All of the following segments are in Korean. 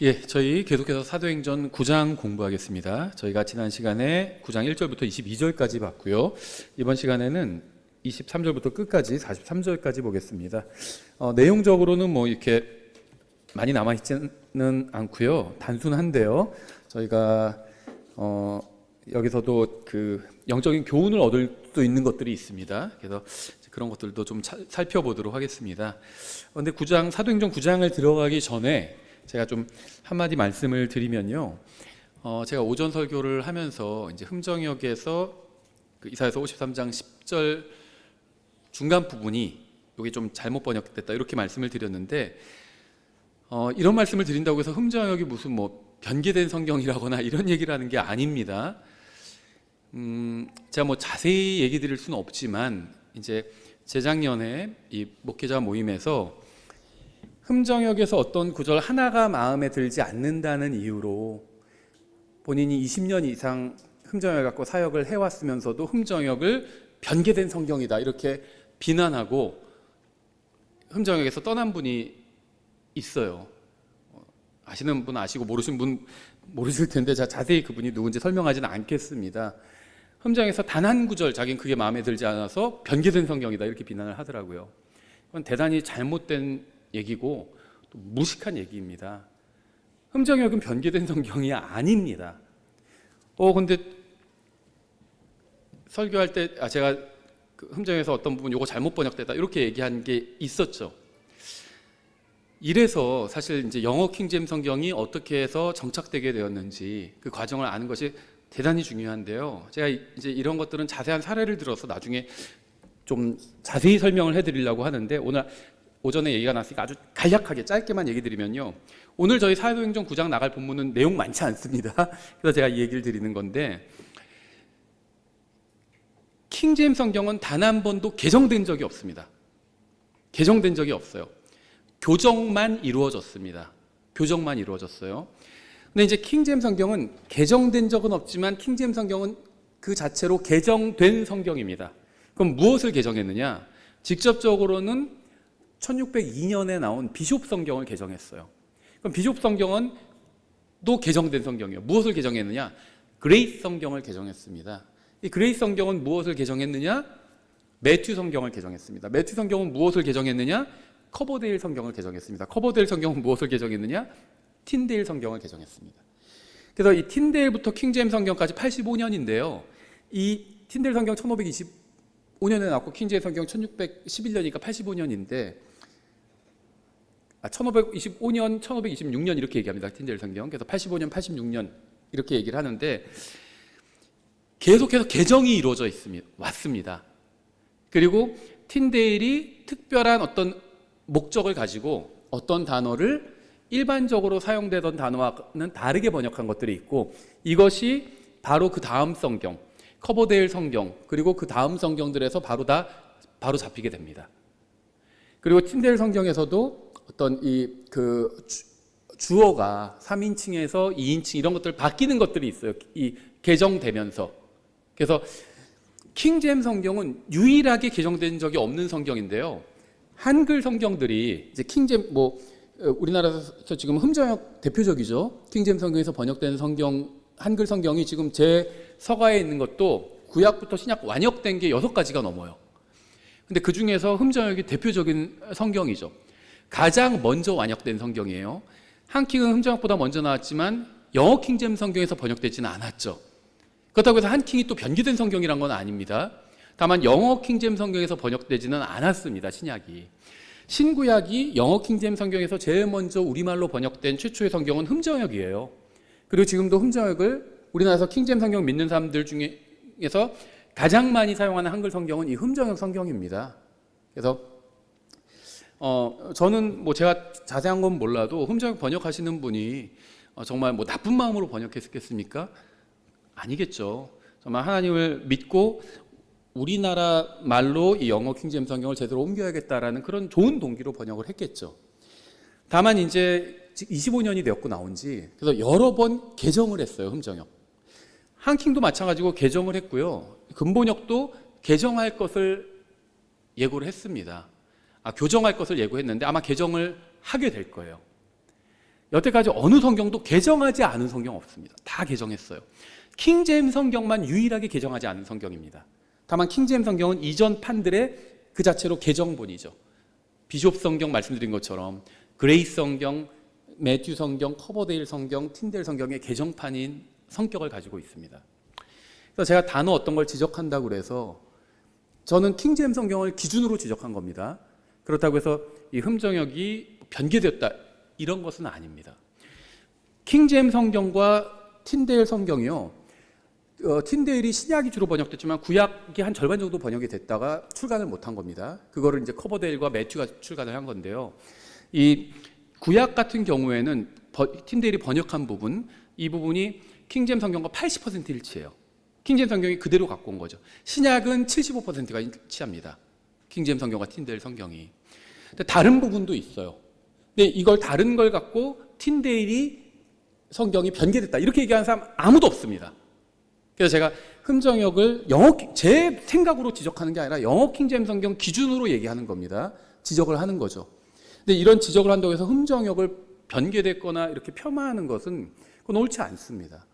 예, 저희 계속해서 사도행전 9장 공부하겠습니다. 저희가 지난 시간에 9장 1절부터 22절까지 봤고요. 이번 시간에는 23절부터 끝까지 43절까지 보겠습니다. 내용적으로는 뭐 이렇게 많이 남아있지는 않고요. 단순한데요. 저희가 여기서도 그 영적인 교훈을 얻을 수 있는 것들이 있습니다. 그래서 그런 것들도 좀 살펴보도록 하겠습니다. 그런데 사도행전 9장을 들어가기 전에 제가 좀 한마디 말씀을 드리면요. 제가 오전 설교를 하면서 이제 흠정역에서 그 이사야서 53장 10절 중간 부분이 이게 좀 잘못 번역됐다 이렇게 말씀을 드렸는데 이런 말씀을 드린다고 해서 흠정역이 무슨 뭐 변개된 성경이라거나 이런 얘기를 하는 게 아닙니다. 제가 뭐 자세히 얘기 드릴 수는 없지만 이제 재작년에 이 목회자 모임에서 흠정역에서 어떤 구절 하나가 마음에 들지 않는다는 이유로 본인이 20년 이상 흠정역을 갖고 사역을 해왔으면서도 흠정역을 변개된 성경이다 이렇게 비난하고 흠정역에서 떠난 분이 있어요. 아시는 분 아시고 모르신 분 모르실 텐데 제가 자세히 그분이 누군지 설명하지는 않겠습니다. 흠정역에서 단 한 구절 자기는 그게 마음에 들지 않아서 변개된 성경이다 이렇게 비난을 하더라고요. 그건 대단히 잘못된 얘기고 또 무식한 얘기입니다. 흠정역은 변개된 성경이 아닙니다. 근데 설교할 때 제가 그 흠정역에서 어떤 부분 요거 잘못 번역됐다 이렇게 얘기한 게 있었죠. 이래서 사실 이제 영어 킹제임스 성경이 어떻게 해서 정착되게 되었는지 그 과정을 아는 것이 대단히 중요한데요. 제가 이제 이런 것들은 자세한 사례를 들어서 나중에 좀 자세히 설명을 해드리려고 하는데 오늘 오전에 얘기가 났으니까 아주 간략하게 짧게만 얘기 드리면요. 오늘 저희 사도행전 9장 나갈 본문은 내용 많지 않습니다. 그래서 제가 이 얘기를 드리는 건데 킹제임스 성경은 단 한 번도 개정된 적이 없습니다. 개정된 적이 없어요. 교정만 이루어졌습니다. 교정만 이루어졌어요. 근데 이제 킹제임스 성경은 개정된 적은 없지만 킹제임스 성경은 그 자체로 개정된 성경입니다. 그럼 무엇을 개정했느냐? 직접적으로는 1602년에 나온 비숍 성경을 개정했어요. 그럼 비숍 성경은 또 개정된 성경이에요. 무엇을 개정했느냐? 그레이스 성경을 개정했습니다. 이 그레이스 성경은 무엇을 개정했느냐? 매튜 성경을 개정했습니다. 매튜 성경은 무엇을 개정했느냐? 커버데일 성경을 개정했습니다. 커버데일 성경은 무엇을 개정했느냐? 틴데일 성경을 개정했습니다. 그래서 이 틴데일부터 킹제임스 성경까지 85년인데요. 이 틴데일 성경 1525년에 나왔고 킹제임스 성경 1611년이니까 85년인데 1525년, 1526년 이렇게 얘기합니다. 틴데일 성경. 그래서 85년, 86년 이렇게 얘기를 하는데 계속해서 개정이 이루어져 왔습니다. 그리고 틴데일이 특별한 어떤 목적을 가지고 어떤 단어를 일반적으로 사용되던 단어와는 다르게 번역한 것들이 있고 이것이 바로 그 다음 성경, 커버데일 성경 그리고 그 다음 성경들에서 바로 잡히게 됩니다. 그리고 틴데일 성경에서도 어떤 주어가 3인칭에서 2인칭 이런 것들 바뀌는 것들이 있어요. 이 개정되면서. 그래서 킹제임스 성경은 유일하게 개정된 적이 없는 성경인데요. 한글 성경들이 이제 우리나라에서 지금 흠정역 대표적이죠. 킹제임스 성경에서 번역된 성경 한글 성경이 지금 제 서가에 있는 것도 구약부터 신약 완역된 게 6가지가 넘어요. 근데 그 중에서 흠정역이 대표적인 성경이죠. 가장 먼저 완역된 성경이에요. 한킹은 흠정역보다 먼저 나왔지만 영어 킹제임스 성경에서 번역되지는 않았죠. 그렇다고 해서 한킹이 또 변기된 성경이란 건 아닙니다. 다만 영어 킹제임스 성경에서 번역되지는 않았습니다. 신약이. 신구약이 영어 킹제임스 성경에서 제일 먼저 우리말로 번역된 최초의 성경은 흠정역이에요. 그리고 지금도 흠정역을 우리나라에서 킹제임스 성경 믿는 사람들 중에서 가장 많이 사용하는 한글 성경은 이 흠정역 성경입니다. 그래서 저는 뭐 제가 자세한 건 몰라도 흠정역 번역하시는 분이 정말 뭐 나쁜 마음으로 번역했겠습니까? 아니겠죠. 정말 하나님을 믿고 우리나라 말로 이 영어 킹제임스 성경을 제대로 옮겨야겠다라는 그런 좋은 동기로 번역을 했겠죠. 다만 이제 25년이 되었고 나온 지 그래서 여러 번 개정을 했어요. 흠정역. 한킹도 마찬가지고 개정을 했고요. 근본역도 개정할 것을 예고를 했습니다. 교정할 것을 예고했는데 아마 개정을 하게 될 거예요. 여태까지 어느 성경도 개정하지 않은 성경 없습니다. 다 개정했어요. 킹제임스 성경만 유일하게 개정하지 않은 성경입니다. 다만 킹제임스 성경은 이전 판들의 그 자체로 개정본이죠. 비숍 성경 말씀드린 것처럼 그레이스 성경, 매튜 성경, 커버데일 성경, 틴델 성경의 개정판인 성격을 가지고 있습니다. 그래서 제가 단어 어떤 걸 지적한다고 그래서 저는 킹제임스 성경을 기준으로 지적한 겁니다. 그렇다고 해서 이 흠정역이 변개되었다 이런 것은 아닙니다. 킹제임스 성경과 틴데일 성경이요. 틴데일이 신약이 주로 번역됐지만 구약이 한 절반 정도 번역이 됐다가 출간을 못한 겁니다. 그거를 이제 커버데일과 매튜가 출간을 한 건데요. 이 구약 같은 경우에는 틴데일이 번역한 부분, 이 부분이 킹제임스 성경과 80% 일치해요. 킹제임스 성경이 그대로 갖고 온 거죠. 신약은 75%가 일치합니다. 킹제임스 성경과 틴데일 성경이. 근데 다른 부분도 있어요. 근데 이걸 다른 걸 갖고 틴데일이 성경이 변개됐다 이렇게 얘기하는 사람 아무도 없습니다. 그래서 제가 흠정역을 제 생각으로 지적하는 게 아니라 영어 킹제임스 성경 기준으로 얘기하는 겁니다. 지적을 하는 거죠. 근데 이런 지적을 한다고 해서 흠정역을 변개됐거나 이렇게 폄하하는 것은 그건 옳지 않습니다.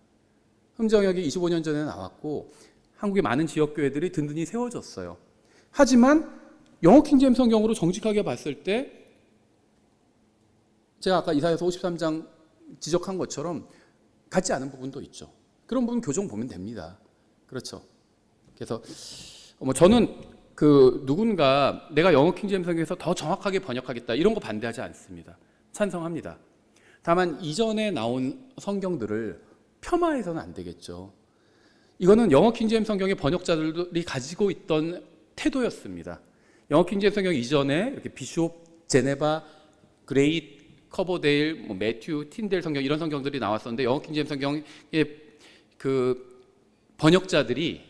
흠정역이 25년 전에 나왔고 한국의 많은 지역교회들이 든든히 세워졌어요. 하지만 영어 킹제임스 성경으로 정직하게 봤을 때 제가 아까 이사야서 53장 지적한 것처럼 같지 않은 부분도 있죠. 그런 부분 교정 보면 됩니다. 그렇죠. 그래서 저는 누군가 내가 영어 킹제임스 성경에서 더 정확하게 번역하겠다 이런 거 반대하지 않습니다. 찬성합니다. 다만 이전에 나온 성경들을 폄하해서는 안 되겠죠. 이거는 영어 킹제임스 성경의 번역자들이 가지고 있던 태도였습니다. 영어 킹제임스 성경 이전에 이렇게 비숍, 제네바, 그레이트, 커버데일, 매튜, 틴델 성경 이런 성경들이 나왔었는데 영어 킹제임스 성경의 그 번역자들이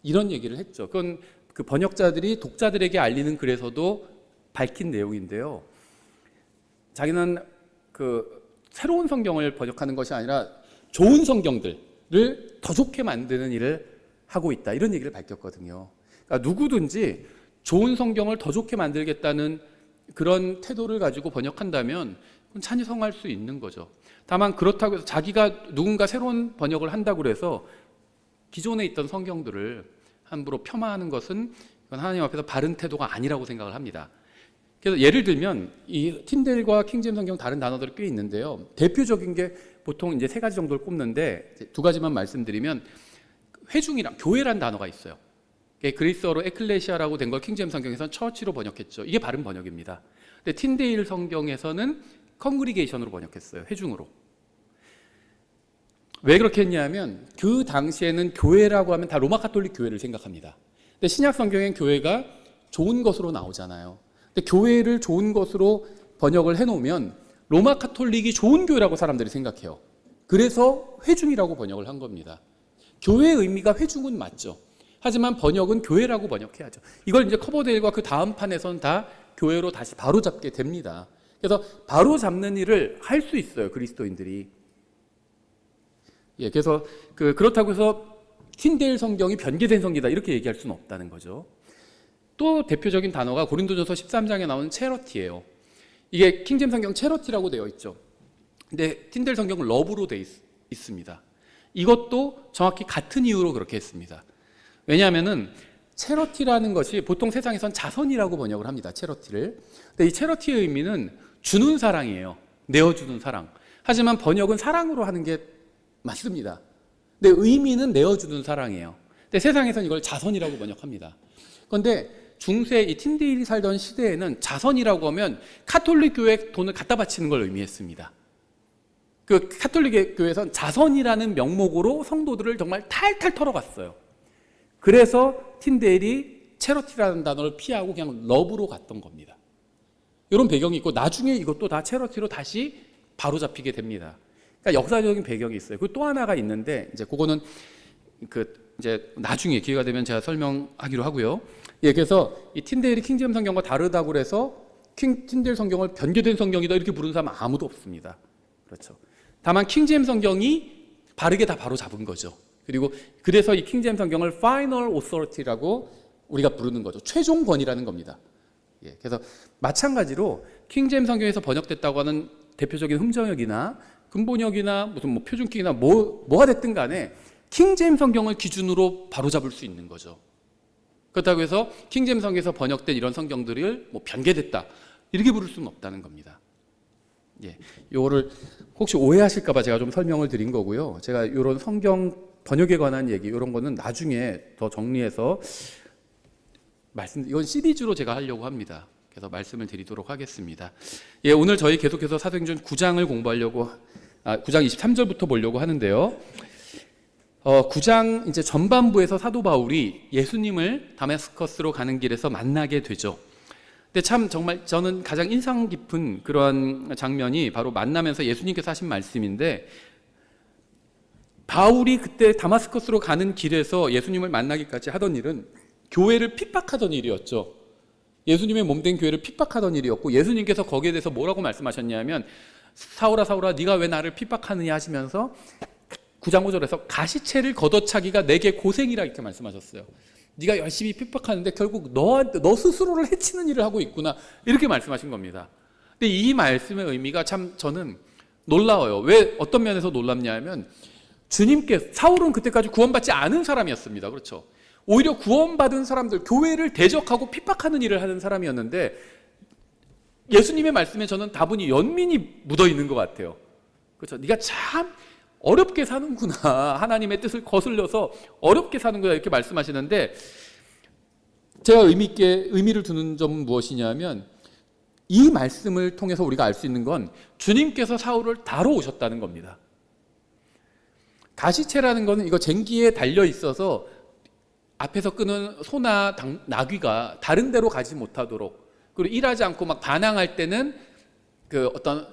이런 얘기를 했죠. 그건 그 번역자들이 독자들에게 알리는 글에서도 밝힌 내용인데요. 자기는 그 새로운 성경을 번역하는 것이 아니라 좋은 성경들을 더 좋게 만드는 일을 하고 있다 이런 얘기를 밝혔거든요. 그러니까 누구든지 좋은 성경을 더 좋게 만들겠다는 그런 태도를 가지고 번역한다면 그건 찬성할 수 있는 거죠. 다만 그렇다고 해서 자기가 누군가 새로운 번역을 한다고 해서 기존에 있던 성경들을 함부로 폄하하는 것은 이건 하나님 앞에서 바른 태도가 아니라고 생각을 합니다. 그래서 예를 들면 이 틴델과 킹제임스 성경 다른 단어들이 꽤 있는데요. 대표적인 게 보통 이제 세 가지 정도를 꼽는데 두 가지만 말씀드리면 회중이랑 교회란 단어가 있어요. 그리스어로 에클레시아라고 된 걸 킹제임스 성경에서는 처치로 번역했죠. 이게 바른 번역입니다. 근데 틴데일 성경에서는 컨그리게이션으로 번역했어요. 회중으로. 왜 그렇게 했냐면 그 당시에는 교회라고 하면 다 로마 가톨릭 교회를 생각합니다. 근데 신약 성경엔 교회가 좋은 것으로 나오잖아요. 근데 교회를 좋은 것으로 번역을 해놓으면 로마 가톨릭이 좋은 교회라고 사람들이 생각해요. 그래서 회중이라고 번역을 한 겁니다. 교회의 의미가 회중은 맞죠. 하지만 번역은 교회라고 번역해야죠. 이걸 이제 커버데일과 그 다음 판에서는 다 교회로 다시 바로잡게 됩니다. 그래서 바로잡는 일을 할 수 있어요, 그리스도인들이. 그래서 그렇다고 해서 틴데일 성경이 변개된 성경이다 이렇게 얘기할 수는 없다는 거죠. 또 대표적인 단어가 고린도전서 13장에 나오는 체러티예요. 이게 킹제임스 성경 체러티라고 되어 있죠. 근데 틴데일 성경은 러브로 되어 있습니다. 이것도 정확히 같은 이유로 그렇게 했습니다. 왜냐하면은 체러티라는 것이 보통 세상에선 자선이라고 번역을 합니다. 체러티를. 근데 이 체러티의 의미는 주는 사랑이에요. 내어주는 사랑. 하지만 번역은 사랑으로 하는 게 맞습니다. 근데 의미는 내어주는 사랑이에요. 근데 세상에선 이걸 자선이라고 번역합니다. 그런데 중세 이 틴데일이 살던 시대에는 자선이라고 하면 카톨릭 교회에 돈을 갖다 바치는 걸 의미했습니다. 그 카톨릭 교회에선 자선이라는 명목으로 성도들을 정말 탈탈 털어갔어요. 그래서 틴데일이 체러티라는 단어를 피하고 그냥 러브로 갔던 겁니다. 이런 배경이 있고 나중에 이것도 다 체러티로 다시 바로잡히게 됩니다. 그러니까 역사적인 배경이 있어요. 그리고 또 하나가 있는데 이제 그거는 이제 나중에 기회가 되면 제가 설명하기로 하고요. 그래서 이 틴데일이 킹제임스 성경과 다르다고 그래서 틴데일 성경을 변개된 성경이다 이렇게 부르는 사람 아무도 없습니다. 그렇죠. 다만 킹제임스 성경이 바르게 다 바로잡은 거죠. 그리고 그래서 이 킹제임스 성경을 Final Authority라고 우리가 부르는 거죠. 최종 권위라는 겁니다. 그래서 마찬가지로 킹제임스 성경에서 번역됐다고 하는 대표적인 흠정역이나 근본역이나 무슨 뭐 표준격이나 뭐가 됐든 간에 킹제임스 성경을 기준으로 바로잡을 수 있는 거죠. 그렇다고 해서 킹제임스 성경에서 번역된 이런 성경들을 뭐 변개됐다 이렇게 부를 수는 없다는 겁니다. 예, 요거를 혹시 오해하실까봐 제가 좀 설명을 드린 거고요. 제가 이런 성경 번역에 관한 얘기 이런 거는 나중에 더 정리해서 이건 시리즈로 제가 하려고 합니다. 그래서 말씀을 드리도록 하겠습니다. 예, 오늘 저희 계속해서 사도행전 9장을 공부하려고 9장 23절부터 보려고 하는데요. 9장 이제 전반부에서 사도 바울이 예수님을 다메스커스로 가는 길에서 만나게 되죠. 근데 참 정말 저는 가장 인상 깊은 그런 장면이 바로 만나면서 예수님께서 하신 말씀인데, 바울이 그때 다마스커스로 가는 길에서 예수님을 만나기까지 하던 일은 교회를 핍박하던 일이었죠. 예수님의 몸된 교회를 핍박하던 일이었고, 예수님께서 거기에 대해서 뭐라고 말씀하셨냐면, 사울아 사울아 네가 왜 나를 핍박하느냐 하시면서 9장 5절에서 가시채를 걷어차기가 내게 고생이라 이렇게 말씀하셨어요. 네가 열심히 핍박하는데 결국 너 스스로를 해치는 일을 하고 있구나 이렇게 말씀하신 겁니다. 근데 이 말씀의 의미가 참 저는 놀라워요. 왜 어떤 면에서 놀랍냐 하면, 주님께 사울은 그때까지 구원받지 않은 사람이었습니다. 그렇죠? 오히려 구원받은 사람들, 교회를 대적하고 핍박하는 일을 하는 사람이었는데, 예수님의 말씀에 저는 다분히 연민이 묻어 있는 것 같아요. 그렇죠? 네가 참 어렵게 사는구나. 하나님의 뜻을 거슬려서 어렵게 사는구나 이렇게 말씀하시는데, 제가 의미를 두는 점은 무엇이냐면, 이 말씀을 통해서 우리가 알 수 있는 건 주님께서 사울을 다뤄오셨다는 겁니다. 가시채라는 거는 이거 쟁기에 달려 있어서 앞에서 끄는 소나 나귀가 다른 데로 가지 못하도록, 그리고 일하지 않고 막 반항할 때는 어떤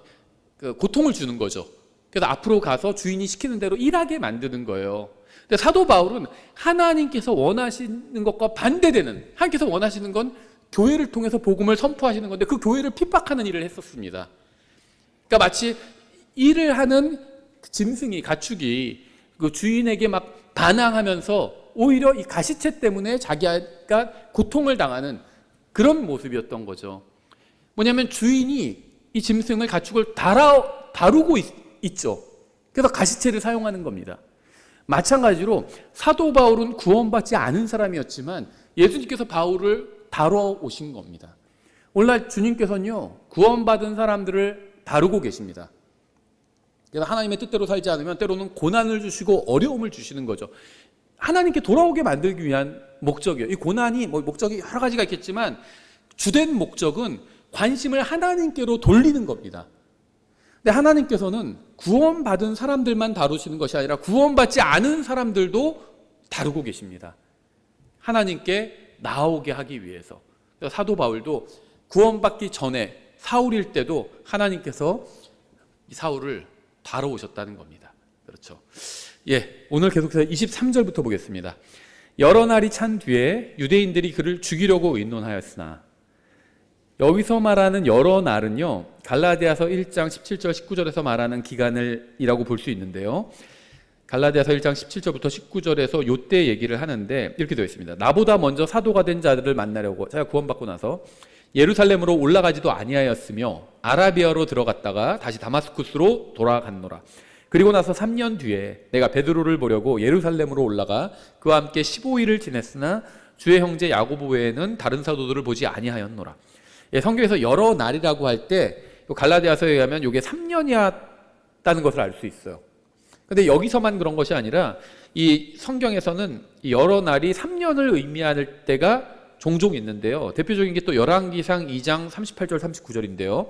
고통을 주는 거죠. 그래서 앞으로 가서 주인이 시키는 대로 일하게 만드는 거예요. 근데 사도 바울은 하나님께서 원하시는 것과 반대되는, 하나님께서 원하시는 건 교회를 통해서 복음을 선포하시는 건데, 그 교회를 핍박하는 일을 했었습니다. 그러니까 마치 일을 하는 짐승이, 가축이 그 주인에게 막 반항하면서 오히려 이 가시채 때문에 자기가 고통을 당하는 그런 모습이었던 거죠. 뭐냐면 주인이 이 짐승을, 가축을 다루고 있죠. 그래서 가시채를 사용하는 겁니다. 마찬가지로 사도 바울은 구원받지 않은 사람이었지만 예수님께서 바울을 다뤄오신 겁니다. 오늘날 주님께서는요, 구원받은 사람들을 다루고 계십니다. 그래서 하나님의 뜻대로 살지 않으면 때로는 고난을 주시고 어려움을 주시는 거죠. 하나님께 돌아오게 만들기 위한 목적이에요. 이 고난이 목적이 여러 가지가 있겠지만 주된 목적은 관심을 하나님께로 돌리는 겁니다. 근데 하나님께서는 구원받은 사람들만 다루시는 것이 아니라 구원받지 않은 사람들도 다루고 계십니다. 하나님께 나오게 하기 위해서. 사도 바울도 구원받기 전에 사울일 때도 하나님께서 이 사울을 다뤄오셨다는 겁니다. 그렇죠? 예, 오늘 계속해서 23절부터 보겠습니다. 여러 날이 찬 뒤에 유대인들이 그를 죽이려고 의논하였으나, 여기서 말하는 여러 날은요, 갈라디아서 1장 17절 19절에서 말하는 기간이라고 볼 수 있는데요, 갈라디아서 1장 17절부터 19절에서 요때 얘기를 하는데 이렇게 되어 있습니다. 나보다 먼저 사도가 된 자들을 만나려고, 제가 구원받고 나서 예루살렘으로 올라가지도 아니하였으며 아라비아로 들어갔다가 다시 다마스쿠스로 돌아갔노라. 그리고 나서 3년 뒤에 내가 베드로를 보려고 예루살렘으로 올라가 그와 함께 15일을 지냈으나 주의 형제 야고보 외에는 다른 사도들을 보지 아니하였노라. 예, 성경에서 여러 날이라고 할 때 갈라디아서에 의하면 이게 3년이었다는 것을 알 수 있어요. 근데 여기서만 그런 것이 아니라 이 성경에서는 이 여러 날이 3년을 의미할 때가 종종 있는데요. 대표적인 게 또 열왕기상 2장 38절 39절인데요.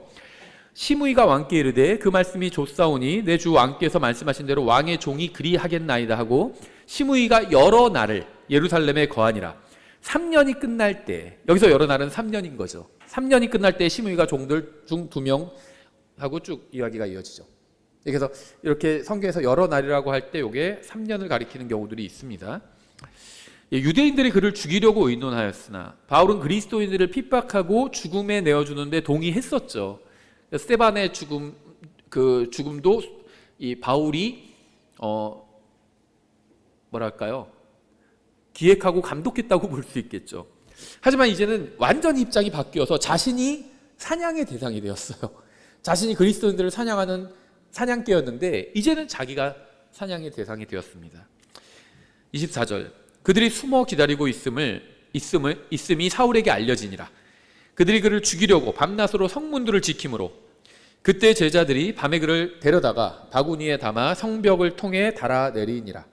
시므이가 왕께 이르되 그 말씀이 좋사오니 내 주 왕께서 말씀하신 대로 왕의 종이 그리하겠나이다 하고, 시므이가 여러 날을 예루살렘에 거하니라. 3년이 끝날 때, 여기서 여러 날은 3년인 거죠. 3년이 끝날 때 시므이가 종들 중 2명하고 쭉 이야기가 이어지죠. 그래서 이렇게 성경에서 여러 날이라고 할 때 이게 3년을 가리키는 경우들이 있습니다. 유대인들이 그를 죽이려고 의논하였으나 바울은 그리스도인들을 핍박하고 죽음에 내어주는데 동의했었죠. 스데반의 죽음도 이 바울이 기획하고 감독했다고 볼 수 있겠죠. 하지만 이제는 완전히 입장이 바뀌어서 자신이 사냥의 대상이 되었어요. 자신이 그리스도인들을 사냥하는 사냥개였는데 이제는 자기가 사냥의 대상이 되었습니다. 24절 그들이 숨어 기다리고 있음이 사울에게 알려지니라. 그들이 그를 죽이려고 밤낮으로 성문들을 지킴으로 그때 제자들이 밤에 그를 데려다가 바구니에 담아 성벽을 통해 달아내리니라.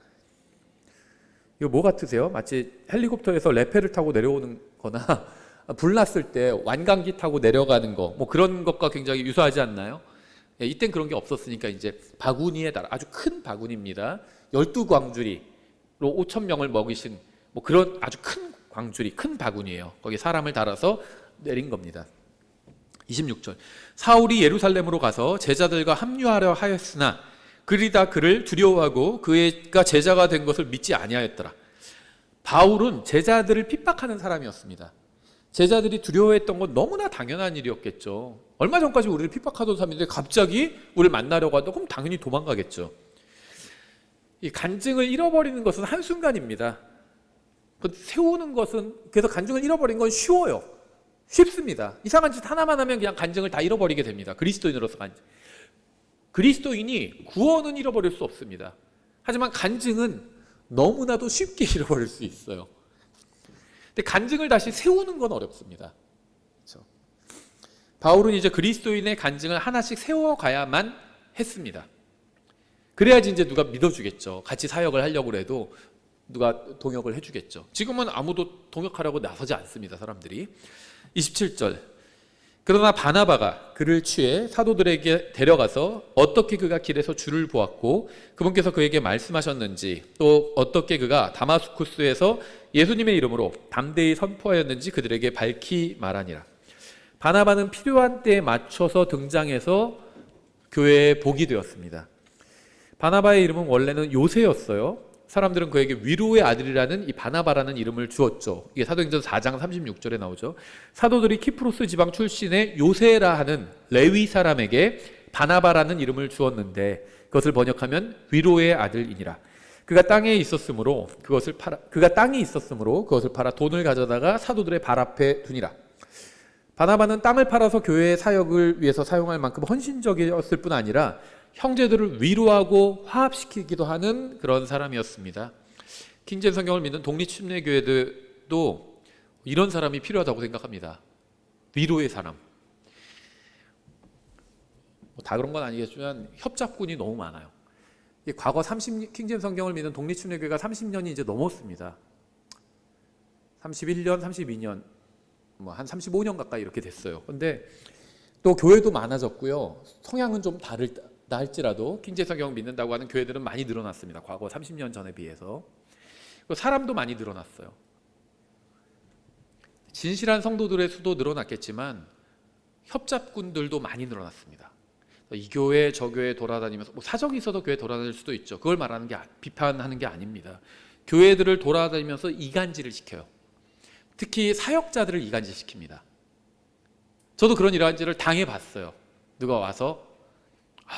이거 뭐 같으세요? 마치 헬리콥터에서 레페를 타고 내려오는 거나 불났을 때 완강기 타고 내려가는 거, 뭐 그런 것과 굉장히 유사하지 않나요? 예, 이땐 그런 게 없었으니까 이제 바구니에 달아, 아주 큰 바구니입니다. 12광주리로 5,000명을 먹이신 뭐 그런 아주 큰 광주리, 큰 바구니예요. 거기 사람을 달아서 내린 겁니다. 26절 사울이 예루살렘으로 가서 제자들과 합류하려 하였으나 그들이 다 그를 두려워하고 그가 제자가 된 것을 믿지 아니하였더라. 바울은 제자들을 핍박하는 사람이었습니다. 제자들이 두려워했던 건 너무나 당연한 일이었겠죠. 얼마 전까지 우리를 핍박하던 사람인데 갑자기 우리를 만나려고 한다 그럼 당연히 도망가겠죠. 이 간증을 잃어버리는 것은 한순간입니다. 세우는 것은, 그래서 간증을 잃어버리는 건 쉬워요. 쉽습니다. 이상한 짓 하나만 하면 그냥 간증을 다 잃어버리게 됩니다. 그리스도인으로서 간증. 그리스도인이 구원은 잃어버릴 수 없습니다. 하지만 간증은 너무나도 쉽게 잃어버릴 수 있어요. 근데 간증을 다시 세우는 건 어렵습니다. 그렇죠? 바울은 이제 그리스도인의 간증을 하나씩 세워가야만 했습니다. 그래야지 이제 누가 믿어주겠죠. 같이 사역을 하려고 해도 누가 동역을 해주겠죠. 지금은 아무도 동역하려고 나서지 않습니다. 사람들이. 27절 그러나 바나바가 그를 취해 사도들에게 데려가서 어떻게 그가 길에서 주를 보았고 그분께서 그에게 말씀하셨는지 또 어떻게 그가 다마스쿠스에서 예수님의 이름으로 담대히 선포하였는지 그들에게 밝히 말하니라. 바나바는 필요한 때에 맞춰서 등장해서 교회에 복이 되었습니다. 바나바의 이름은 원래는 요새였어요. 사람들은 그에게 위로의 아들이라는 이 바나바라는 이름을 주었죠. 이게 사도행전 4장 36절에 나오죠. 사도들이 키프로스 지방 출신의 요새라 하는 레위 사람에게 바나바라는 이름을 주었는데 그것을 번역하면 위로의 아들이니라. 그가 땅에 있었으므로 그것을 팔아 돈을 가져다가 사도들의 발 앞에 두니라. 바나바는 땅을 팔아서 교회의 사역을 위해서 사용할 만큼 헌신적이었을 뿐 아니라 형제들을 위로하고 화합시키기도 하는 그런 사람이었습니다. 킹제임스 성경을 믿는 독립침례교회들도 이런 사람이 필요하다고 생각합니다. 위로의 사람. 다 그런 건 아니겠지만 협잡군이 너무 많아요. 과거 킹제임스 성경을 믿는 독립침례교회가 30년이 이제 넘었습니다. 31년, 32년, 뭐 한 35년 가까이 이렇게 됐어요. 근데 또 교회도 많아졌고요. 성향은 좀 다르다 할지라도 킹제임스 성경을 믿는다고 하는 교회들은 많이 늘어났습니다. 과거 30년 전에 비해서. 사람도 많이 늘어났어요. 진실한 성도들의 수도 늘어났겠지만 협잡군들도 많이 늘어났습니다. 이 교회 저 교회 돌아다니면서 뭐 사정이 있어서 교회 돌아다닐 수도 있죠. 그걸 말하는 게 비판하는 게 아닙니다. 교회들을 돌아다니면서 이간질을 시켜요. 특히 사역자들을 이간질시킵니다. 저도 그런 이간질을 당해봤어요. 누가 와서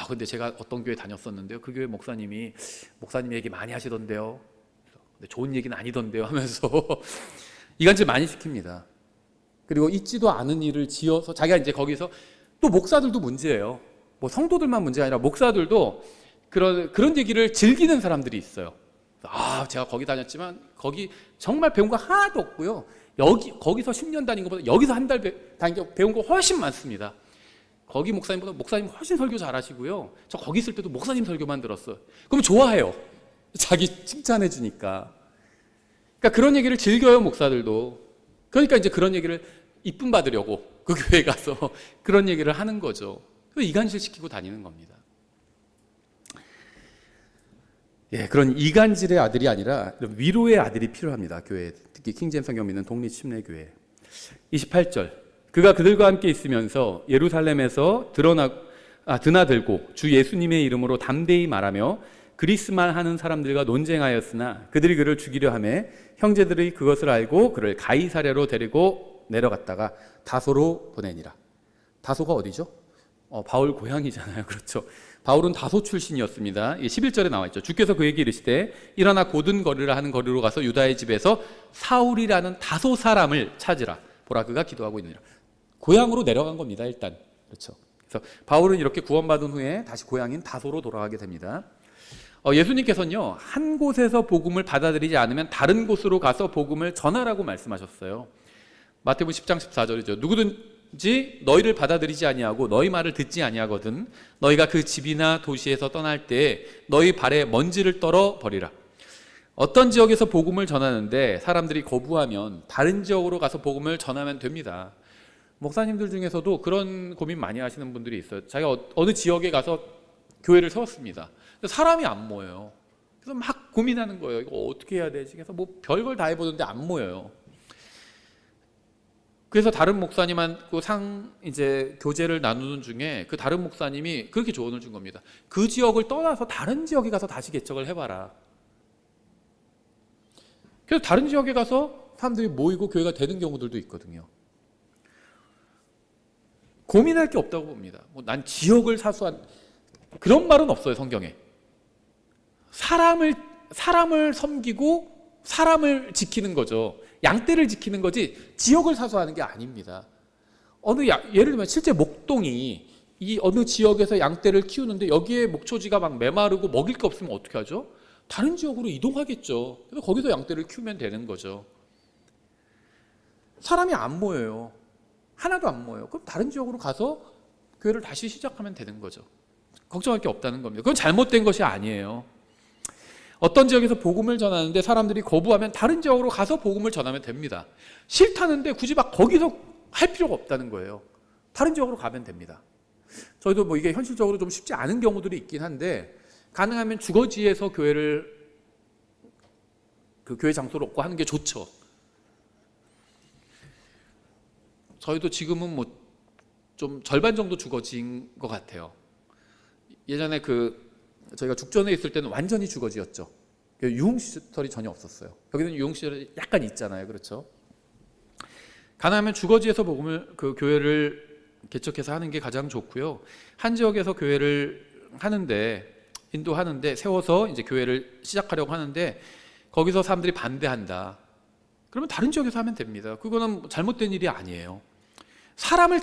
근데 제가 어떤 교회 다녔었는데요. 그 교회 목사님 얘기 많이 하시던데요. 근데 좋은 얘기는 아니던데요 하면서 이간질 많이 시킵니다. 그리고 있지도 않은 일을 지어서 자기가 이제 거기서 또 목사들도 문제예요. 뭐 성도들만 문제가 아니라 목사들도 그런 얘기를 즐기는 사람들이 있어요. 제가 거기 다녔지만 거기 정말 배운 거 하나도 없고요. 거기서 10년 다닌 것보다 여기서 한 달 배운 거 훨씬 많습니다. 거기 목사님보다 목사님 훨씬 설교 잘하시고요. 저 거기 있을 때도 목사님 설교만 들었어요. 그럼 좋아해요. 자기 칭찬해 주니까. 그러니까 그런 얘기를 즐겨요, 목사들도. 그러니까 이제 그런 얘기를 이쁨 받으려고 그 교회에 가서 그런 얘기를 하는 거죠. 이간질 시키고 다니는 겁니다. 그런 이간질의 아들이 아니라 위로의 아들이 필요합니다. 교회에. 특히 킹제임스 성경 믿는 독립침례교회. 28절 그가 그들과 함께 있으면서 예루살렘에서 드나들고 주 예수님의 이름으로 담대히 말하며 그리스말 하는 사람들과 논쟁하였으나 그들이 그를 죽이려 하매 형제들이 그것을 알고 그를 가이사랴로 데리고 내려갔다가 다소로 보내니라. 다소가 어디죠? 바울 고향이잖아요. 그렇죠. 바울은 다소 출신이었습니다. 11절에 나와 있죠. 주께서 그에게 이르시되 일어나 고든 거리를 하는 거리로 가서 유다의 집에서 사울이라는 다소 사람을 찾으라. 보라 그가 기도하고 있느니라. 고향으로 내려간 겁니다. 일단. 그렇죠. 그래서 바울은 이렇게 구원받은 후에 다시 고향인 다소로 돌아가게 됩니다. 예수님께서는요, 한 곳에서 복음을 받아들이지 않으면 다른 곳으로 가서 복음을 전하라고 말씀하셨어요. 마태복음 10장 14절이죠. 누구든지 너희를 받아들이지 아니하고 너희 말을 듣지 아니하거든 너희가 그 집이나 도시에서 떠날 때 너희 발에 먼지를 떨어 버리라. 어떤 지역에서 복음을 전하는데 사람들이 거부하면 다른 지역으로 가서 복음을 전하면 됩니다. 목사님들 중에서도 그런 고민 많이 하시는 분들이 있어요. 자기가 어느 지역에 가서 교회를 세웠습니다. 사람이 안 모여요. 그래서 막 고민하는 거예요. 이거 어떻게 해야 되지? 그래서 뭐 별걸 다 해보는데 안 모여요. 그래서 다른 목사님하고 이제 교제를 나누는 중에 그 다른 목사님이 그렇게 조언을 준 겁니다. 그 지역을 떠나서 다른 지역에 가서 다시 개척을 해봐라. 그래서 다른 지역에 가서 사람들이 모이고 교회가 되는 경우들도 있거든요. 고민할 게 없다고 봅니다. 뭐 난 지역을 사수한 그런 말은 없어요, 성경에. 사람을 섬기고 사람을 지키는 거죠. 양떼를 지키는 거지 지역을 사수하는 게 아닙니다. 예를 들면 실제 목동이 이 어느 지역에서 양떼를 키우는데 여기에 목초지가 막 메마르고 먹일 게 없으면 어떻게 하죠? 다른 지역으로 이동하겠죠. 그래서 거기서 양떼를 키우면 되는 거죠. 사람이 안 모여요. 하나도 안 모여요. 그럼 다른 지역으로 가서 교회를 다시 시작하면 되는 거죠. 걱정할 게 없다는 겁니다. 그건 잘못된 것이 아니에요. 어떤 지역에서 복음을 전하는데 사람들이 거부하면 다른 지역으로 가서 복음을 전하면 됩니다. 싫다는데 굳이 막 거기서 할 필요가 없다는 거예요. 다른 지역으로 가면 됩니다. 저희도 뭐 이게 현실적으로 좀 쉽지 않은 경우들이 있긴 한데 가능하면 주거지에서 교회 장소를 얻고 하는 게 좋죠. 저희도 지금은 뭐 좀 절반 정도 주거지인 것 같아요. 예전에 저희가 죽전에 있을 때는 완전히 주거지였죠. 유흥시설이 전혀 없었어요. 여기는 유흥시설이 약간 있잖아요. 그렇죠? 가능하면 주거지에서 교회를 개척해서 하는 게 가장 좋고요. 한 지역에서 교회를 인도하는데 세워서 이제 교회를 시작하려고 하는데 거기서 사람들이 반대한다. 그러면 다른 지역에서 하면 됩니다. 그거는 잘못된 일이 아니에요. 사람을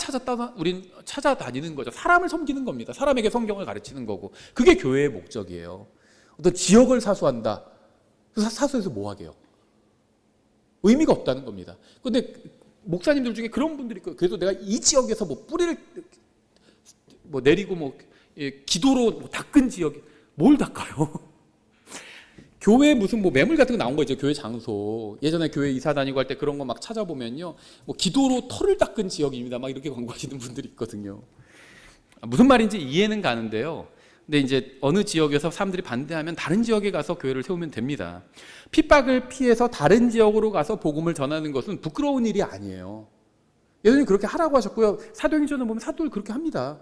우린 찾아다니는 거죠. 사람을 섬기는 겁니다. 사람에게 성경을 가르치는 거고 그게 교회의 목적이에요. 어떤 지역을 사수한다. 사수해서 뭐 하게요? 의미가 없다는 겁니다. 그런데 목사님들 중에 그런 분들이 있고 그래도 내가 이 지역에서 뭐 뿌리를 내리고 기도로 닦은 지역에 뭘 닦아요? 교회 무슨 매물 같은 거 나온 거 있죠. 교회 장소. 예전에 교회 이사 다니고 할 때 그런 거 막 찾아보면요. 기도로 털을 닦은 지역입니다. 막 이렇게 광고하시는 분들이 있거든요. 무슨 말인지 이해는 가는데요. 근데 이제 어느 지역에서 사람들이 반대하면 다른 지역에 가서 교회를 세우면 됩니다. 핍박을 피해서 다른 지역으로 가서 복음을 전하는 것은 부끄러운 일이 아니에요. 예수님 그렇게 하라고 하셨고요. 사도행전을 보면 사도를 그렇게 합니다.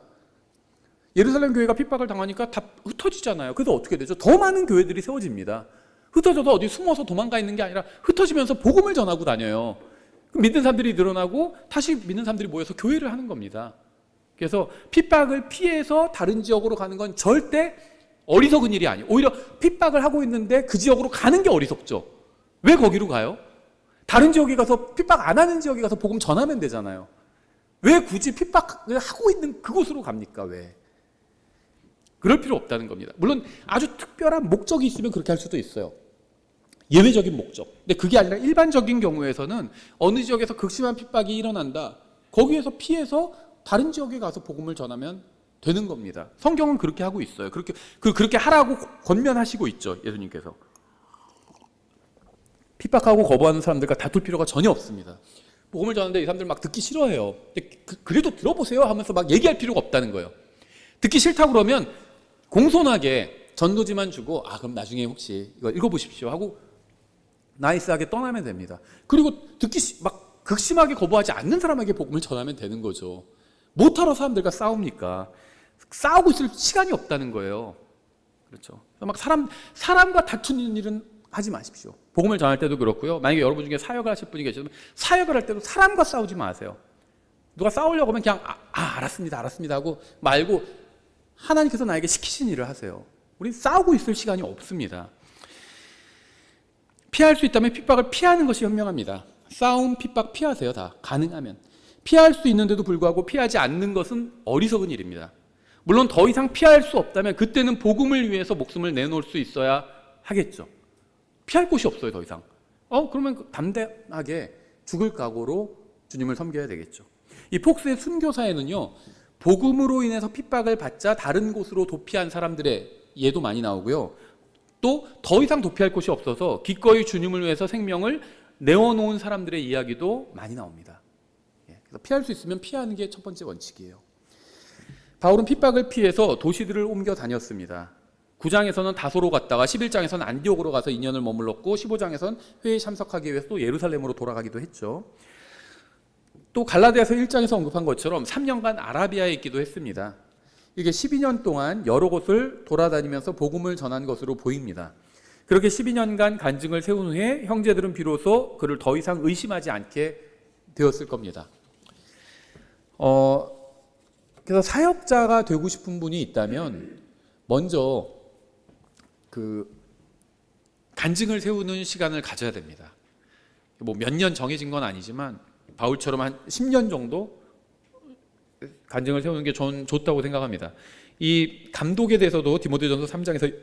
예루살렘 교회가 핍박을 당하니까 다 흩어지잖아요. 그래서 어떻게 되죠? 더 많은 교회들이 세워집니다. 흩어져도 어디 숨어서 도망가 있는 게 아니라 흩어지면서 복음을 전하고 다녀요. 믿는 사람들이 늘어나고 다시 믿는 사람들이 모여서 교회를 하는 겁니다. 그래서 핍박을 피해서 다른 지역으로 가는 건 절대 어리석은 일이 아니에요. 오히려 핍박을 하고 있는데 그 지역으로 가는 게 어리석죠. 왜 거기로 가요? 다른 지역에 가서 핍박 안 하는 지역에 가서 복음 전하면 되잖아요. 왜 굳이 핍박을 하고 있는 그곳으로 갑니까? 왜? 그럴 필요 없다는 겁니다. 물론 아주 특별한 목적이 있으면 그렇게 할 수도 있어요. 예외적인 목적. 근데 그게 아니라 일반적인 경우에서는 어느 지역에서 극심한 핍박이 일어난다. 거기에서 피해서 다른 지역에 가서 복음을 전하면 되는 겁니다. 성경은 그렇게 하고 있어요. 그렇게 하라고 권면하시고 있죠. 예수님께서. 핍박하고 거부하는 사람들과 다툴 필요가 전혀 없습니다. 복음을 전하는데 이 사람들 막 듣기 싫어해요. 근데 그래도 들어보세요 하면서 막 얘기할 필요가 없다는 거예요. 듣기 싫다고 그러면 공손하게 전도지만 주고 그럼 나중에 혹시 이거 읽어보십시오 하고 나이스하게 떠나면 됩니다. 그리고 막 극심하게 거부하지 않는 사람에게 복음을 전하면 되는 거죠. 못하러 사람들과 싸웁니까? 싸우고 있을 시간이 없다는 거예요. 그렇죠. 막 사람과 다투는 일은 하지 마십시오. 복음을 전할 때도 그렇고요. 만약에 여러분 중에 사역을 하실 분이 계시면 사역을 할 때도 사람과 싸우지 마세요. 누가 싸우려고 하면 그냥 알았습니다 하고 말고 하나님께서 나에게 시키신 일을 하세요. 우린 싸우고 있을 시간이 없습니다. 피할 수 있다면 핍박을 피하는 것이 현명합니다. 싸움, 핍박 피하세요. 다 가능하면. 피할 수 있는데도 불구하고 피하지 않는 것은 어리석은 일입니다. 물론 더 이상 피할 수 없다면 그때는 복음을 위해서 목숨을 내놓을 수 있어야 하겠죠. 피할 곳이 없어요, 더 이상. 그러면 담대하게 죽을 각오로 주님을 섬겨야 되겠죠. 이 폭스의 순교사에는요, 복음으로 인해서 핍박을 받자 다른 곳으로 도피한 사람들의 예도 많이 나오고요. 또 더 이상 도피할 곳이 없어서 기꺼이 주님을 위해서 생명을 내어놓은 사람들의 이야기도 많이 나옵니다. 그래서 피할 수 있으면 피하는 게 첫 번째 원칙이에요. 바울은 핍박을 피해서 도시들을 옮겨 다녔습니다. 9장에서는 다소로 갔다가 11장에서는 안디옥으로 가서 2년을 머물렀고 15장에서는 회의에 참석하기 위해서 또 예루살렘으로 돌아가기도 했죠. 또 갈라디아서 1장에서 언급한 것처럼 3년간 아라비아에 있기도 했습니다. 이게 12년 동안 여러 곳을 돌아다니면서 복음을 전한 것으로 보입니다. 그렇게 12년간 간증을 세운 후에 형제들은 비로소 그를 더 이상 의심하지 않게 되었을 겁니다. 그래서 사역자가 되고 싶은 분이 있다면 먼저 그 간증을 세우는 시간을 가져야 됩니다. 뭐 몇 년 정해진 건 아니지만 바울처럼 한 10년 정도 간증을 세우는 게 저는 좋다고 생각합니다. 이 감독에 대해서도 디모데전서 3장에서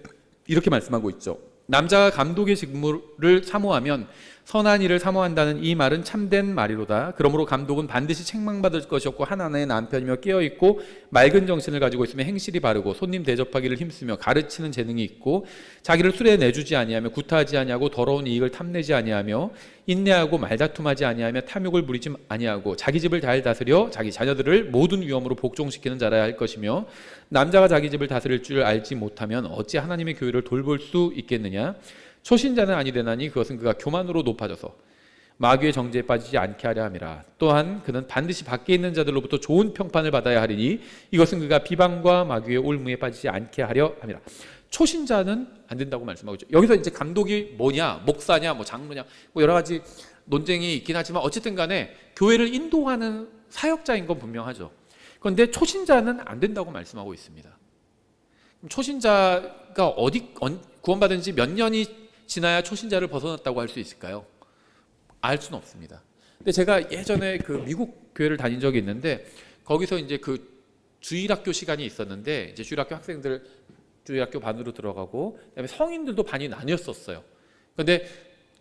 이렇게 말씀하고 있죠. 남자가 감독의 직무를 사모하면 선한 일을 사모한다는 이 말은 참된 말이로다. 그러므로 감독은 반드시 책망받을 것이 없고 하나님의 남편이며 깨어있고 맑은 정신을 가지고 있으며 행실이 바르고 손님 대접하기를 힘쓰며 가르치는 재능이 있고 자기를 술에 내주지 아니하며 구타하지 아니하고 더러운 이익을 탐내지 아니하며 인내하고 말다툼하지 아니하며 탐욕을 부리지 아니하고 자기 집을 잘 다스려 자기 자녀들을 모든 위엄으로 복종시키는 자라야 할 것이며 남자가 자기 집을 다스릴 줄 알지 못하면 어찌 하나님의 교회를 돌볼 수 있겠느냐. 초신자는 아니 되나니 그것은 그가 교만으로 높아져서 마귀의 정죄에 빠지지 않게 하려 함이라. 또한 그는 반드시 밖에 있는 자들로부터 좋은 평판을 받아야 하리니 이것은 그가 비방과 마귀의 올무에 빠지지 않게 하려 함이라. 초신자는 안 된다고 말씀하고 있죠. 여기서 이제 감독이 뭐냐, 목사냐, 뭐 장로냐, 뭐 여러 가지 논쟁이 있긴 하지만 어쨌든 간에 교회를 인도하는 사역자인 건 분명하죠. 그런데 초신자는 안 된다고 말씀하고 있습니다. 초신자가 구원받은 지 몇 년이 지나야 초신자를 벗어났다고 할 수 있을까요? 알 수는 없습니다. 근데 제가 예전에 그 미국 교회를 다닌 적이 있는데 거기서 이제 그 주일학교 시간이 있었는데 이제 주일학교 학생들 주일학교 반으로 들어가고 그다음에 성인들도 반이 나뉘었었어요. 그런데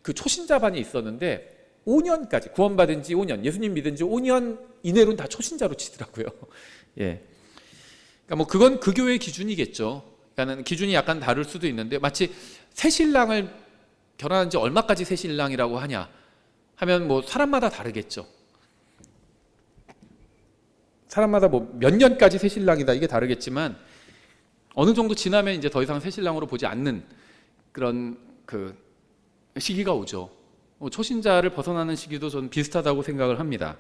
그 초신자 반이 있었는데 5년까지 구원받은 지 5년, 예수님 믿은 지 5년 이내로는 다 초신자로 치더라고요. 예. 그러니까 뭐 그건 그 교회의 기준이겠죠. 그러니까는 기준이 약간 다를 수도 있는데 마치 새신랑을 결혼한 지 얼마까지 새신랑이라고 하냐 하면 뭐 사람마다 다르겠죠. 사람마다 뭐 몇 년까지 새신랑이다 이게 다르겠지만 어느 정도 지나면 이제 더 이상 새신랑으로 보지 않는 그런 그 시기가 오죠. 초신자를 벗어나는 시기도 저는 비슷하다고 생각을 합니다.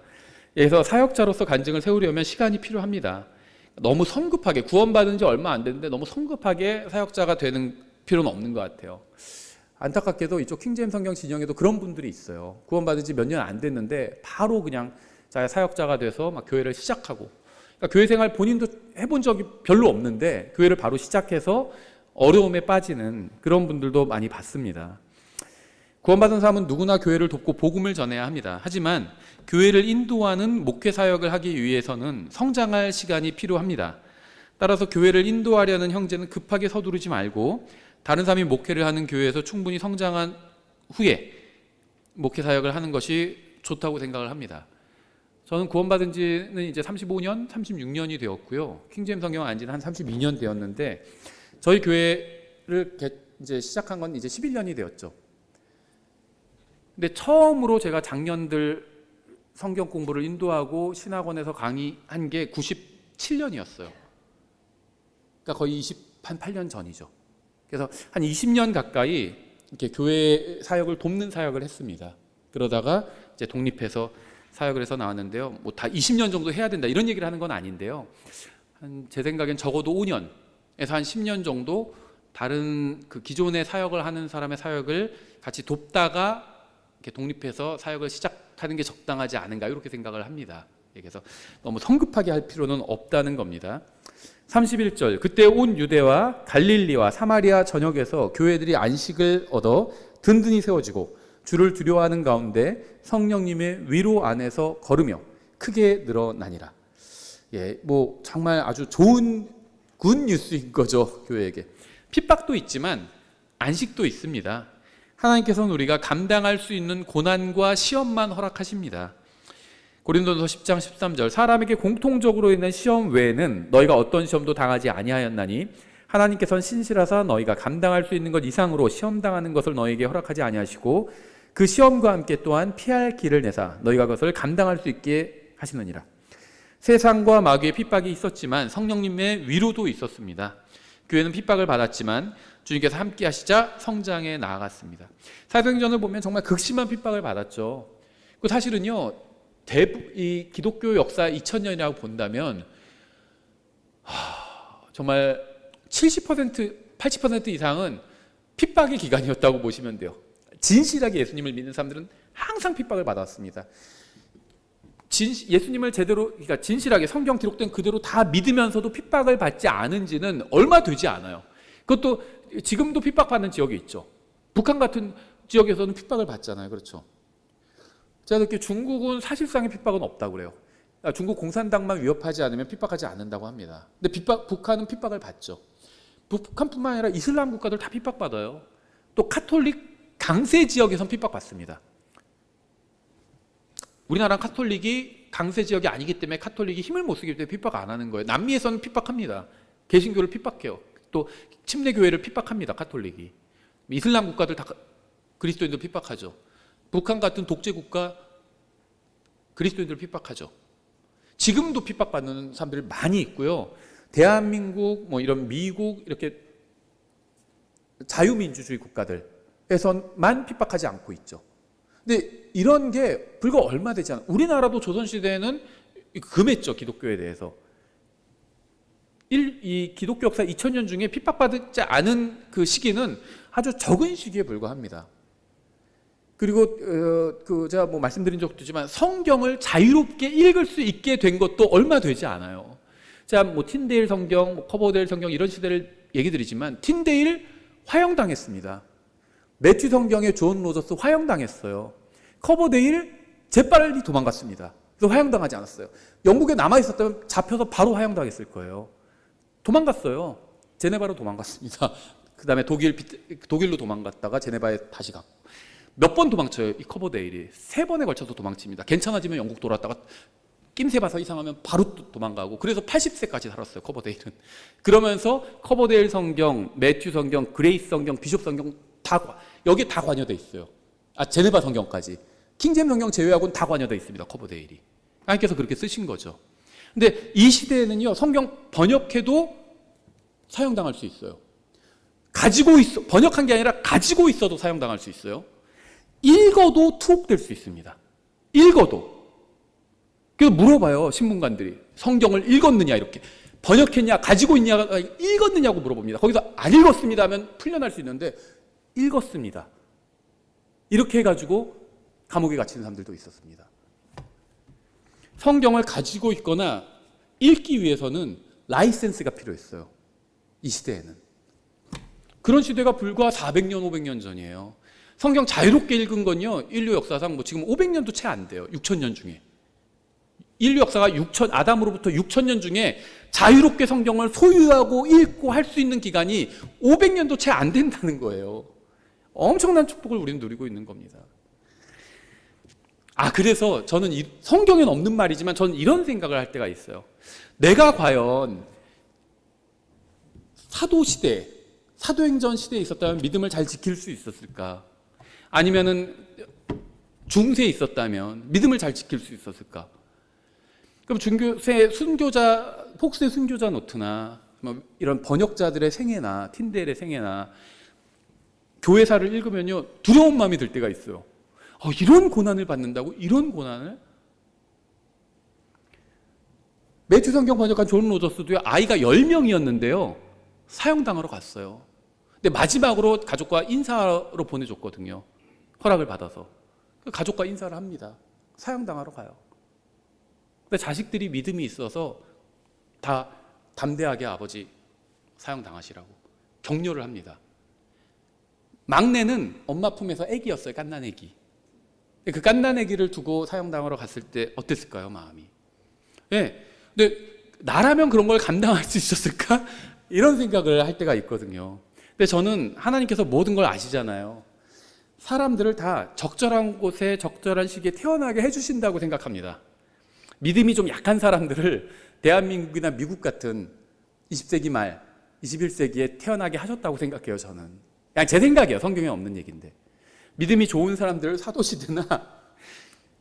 그래서 사역자로서 간증을 세우려면 시간이 필요합니다. 너무 성급하게 구원받은 지 얼마 안 됐는데 너무 성급하게 사역자가 되는 필요는 없는 것 같아요. 안타깝게도 이쪽 킹제임스 성경 진영에도 그런 분들이 있어요. 구원받은 지 몇 년 안 됐는데 바로 그냥 자기 사역자가 돼서 막 교회를 시작하고, 그러니까 교회 생활 본인도 해본 적이 별로 없는데 교회를 바로 시작해서 어려움에 빠지는 그런 분들도 많이 봤습니다. 구원받은 사람은 누구나 교회를 돕고 복음을 전해야 합니다. 하지만 교회를 인도하는 목회 사역을 하기 위해서는 성장할 시간이 필요합니다. 따라서 교회를 인도하려는 형제는 급하게 서두르지 말고 다른 사람이 목회를 하는 교회에서 충분히 성장한 후에 목회 사역을 하는 것이 좋다고 생각을 합니다. 저는 구원받은 지는 이제 35년, 36년이 되었고요. 킹제임스 성경 안 지는 한 32년 되었는데 저희 교회를 이제 시작한 건 이제 11년이 되었죠. 근데 처음으로 제가 장년들 성경 공부를 인도하고 신학원에서 강의한 게 97년이었어요. 그러니까 거의 28년 전이죠. 그래서 한 20년 가까이 이렇게 교회 사역을 돕는 사역을 했습니다. 그러다가 이제 독립해서 사역을 해서 나왔는데요. 뭐 다 20년 정도 해야 된다 이런 얘기를 하는 건 아닌데요. 제 생각엔 적어도 5년에서 한 10년 정도 다른 그 기존의 사역을 하는 사람의 사역을 같이 돕다가 이렇게 독립해서 사역을 시작하는 게 적당하지 않은가 이렇게 생각을 합니다. 그래서 너무 성급하게 할 필요는 없다는 겁니다. 31절 그때 온 유대와 갈릴리와 사마리아 전역에서 교회들이 안식을 얻어 든든히 세워지고 주를 두려워하는 가운데 성령님의 위로 안에서 걸으며 크게 늘어나니라. 예, 뭐 정말 아주 좋은 굿 뉴스인 거죠, 교회에게. 핍박도 있지만 안식도 있습니다. 하나님께서는 우리가 감당할 수 있는 고난과 시험만 허락하십니다. 고린도서 10장 13절, 사람에게 공통적으로 있는 시험 외에는 너희가 어떤 시험도 당하지 아니하였나니 하나님께서는 신실하사 너희가 감당할 수 있는 것 이상으로 시험당하는 것을 너희에게 허락하지 아니하시고 그 시험과 함께 또한 피할 길을 내사 너희가 그것을 감당할 수 있게 하시느니라. 세상과 마귀의 핍박이 있었지만 성령님의 위로도 있었습니다. 교회는 핍박을 받았지만 주님께서 함께 하시자 성장해 나아갔습니다. 사도행전을 보면 정말 극심한 핍박을 받았죠. 그 사실은요, 이 기독교 역사 2000년이라고 본다면 정말 70%, 80% 이상은 핍박의 기간이었다고 보시면 돼요. 진실하게 예수님을 믿는 사람들은 항상 핍박을 받았습니다. 예수님을 제대로, 그러니까 진실하게 성경 기록된 그대로 다 믿으면서도 핍박을 받지 않은 지는 얼마 되지 않아요. 그것도 지금도 핍박받는 지역이 있죠. 북한 같은 지역에서는 핍박을 받잖아요. 그렇죠. 제가 듣기에 중국은 사실상의 핍박은 없다고 그래요. 그러니까 중국 공산당만 위협하지 않으면 핍박하지 않는다고 합니다. 근데 북한은 핍박을 받죠. 북한뿐만 아니라 이슬람 국가들 다 핍박받아요. 또 카톨릭 강세 지역에선 핍박받습니다. 우리나라 카톨릭이 강세 지역이 아니기 때문에 카톨릭이 힘을 못 쓰기 때문에 핍박 안 하는 거예요. 남미에서는 핍박합니다. 개신교를 핍박해요. 또 침례교회를 핍박합니다. 카톨릭이. 이슬람 국가들 다 그리스도인들 핍박하죠. 북한 같은 독재 국가 그리스도인들 핍박하죠. 지금도 핍박받는 사람들이 많이 있고요. 대한민국, 뭐 이런 미국 이렇게 자유민주주의 국가들에서만 핍박하지 않고 있죠. 근데 이런 게 불과 얼마 되지 않아요. 우리나라도 조선시대에는 금했죠. 기독교에 대해서. 이 기독교 역사 2000년 중에 핍박받지 않은 그 시기는 아주 적은 시기에 불과합니다. 그리고 제가 뭐 말씀드린 적도 있지만 성경을 자유롭게 읽을 수 있게 된 것도 얼마 되지 않아요. 제가 뭐 틴데일 성경, 뭐 커버데일 성경 이런 시대를 얘기 드리지만 틴데일 화형당했습니다. 매튜 성경의 존 로저스 화형당했어요. 커버데일 재빨리 도망갔습니다. 그래서 화형당하지 않았어요. 영국에 남아있었다면 잡혀서 바로 화형당했을 거예요. 도망갔어요. 제네바로 도망갔습니다. 그 다음에 독일로 도망갔다가 제네바에 다시 갔고. 몇 번 도망쳐요, 이 커버데일이. 3번에 걸쳐서 도망칩니다. 괜찮아지면 영국 돌아왔다가 낌새 봐서 이상하면 바로 도망가고. 그래서 80세까지 살았어요, 커버데일은. 그러면서 커버데일 성경, 매튜 성경, 그레이스 성경, 비숍 성경 여기 다 관여돼 있어요. 제네바 성경까지. 킹제임 성경 제외하고는 다 관여돼 있습니다, 커버데일이. 하나님께서 그렇게 쓰신 거죠. 근데 이 시대에는요, 성경 번역해도 사형당할 수 있어요. 번역한 게 아니라 가지고 있어도 사형당할 수 있어요. 읽어도 투옥될 수 있습니다. 읽어도. 그래서 물어봐요, 신문관들이. 성경을 읽었느냐, 이렇게. 번역했냐, 가지고 있냐, 읽었느냐고 물어봅니다. 거기서 안 읽었습니다 하면 풀려날 수 있는데, 읽었습니다. 이렇게 해가지고 감옥에 갇히는 사람들도 있었습니다. 성경을 가지고 있거나 읽기 위해서는 라이센스가 필요했어요. 이 시대에는. 그런 시대가 불과 400년, 500년 전이에요. 성경 자유롭게 읽은 건요, 인류 역사상 뭐 지금 500년도 채 안 돼요. 6000년 중에. 인류 역사가 아담으로부터 6000년 중에 자유롭게 성경을 소유하고 읽고 할 수 있는 기간이 500년도 채 안 된다는 거예요. 엄청난 축복을 우리는 누리고 있는 겁니다. 그래서 저는 성경에는 없는 말이지만 저는 이런 생각을 할 때가 있어요. 내가 과연 사도시대, 사도행전 시대에 있었다면 믿음을 잘 지킬 수 있었을까? 아니면은 중세에 있었다면 믿음을 잘 지킬 수 있었을까? 그럼 폭스의 순교자 노트나 뭐 이런 번역자들의 생애나 틴데일의 생애나 교회사를 읽으면요, 두려운 마음이 들 때가 있어요. 이런 고난을 받는다고? 이런 고난을? 매튜 성경 번역한 존 로저스도요, 아이가 10명이었는데요 사형당하러 갔어요. 근데 마지막으로 가족과 인사로 보내줬거든요. 허락을 받아서. 가족과 인사를 합니다. 사형당하러 가요. 근데 자식들이 믿음이 있어서 다 담대하게 아버지 사형당하시라고 격려를 합니다. 막내는 엄마 품에서 애기였어요. 갓난 애기. 그 갓난아기를 두고 사형당하러 갔을 때 어땠을까요, 마음이? 예. 근데 나라면 그런 걸 감당할 수 있었을까? 이런 생각을 할 때가 있거든요. 근데 저는 하나님께서 모든 걸 아시잖아요. 사람들을 다 적절한 곳에 적절한 시기에 태어나게 해주신다고 생각합니다. 믿음이 좀 약한 사람들을 대한민국이나 미국 같은 20세기 말, 21세기에 태어나게 하셨다고 생각해요, 저는. 그냥 제 생각이에요. 성경에 없는 얘기인데. 믿음이 좋은 사람들을 사도시대나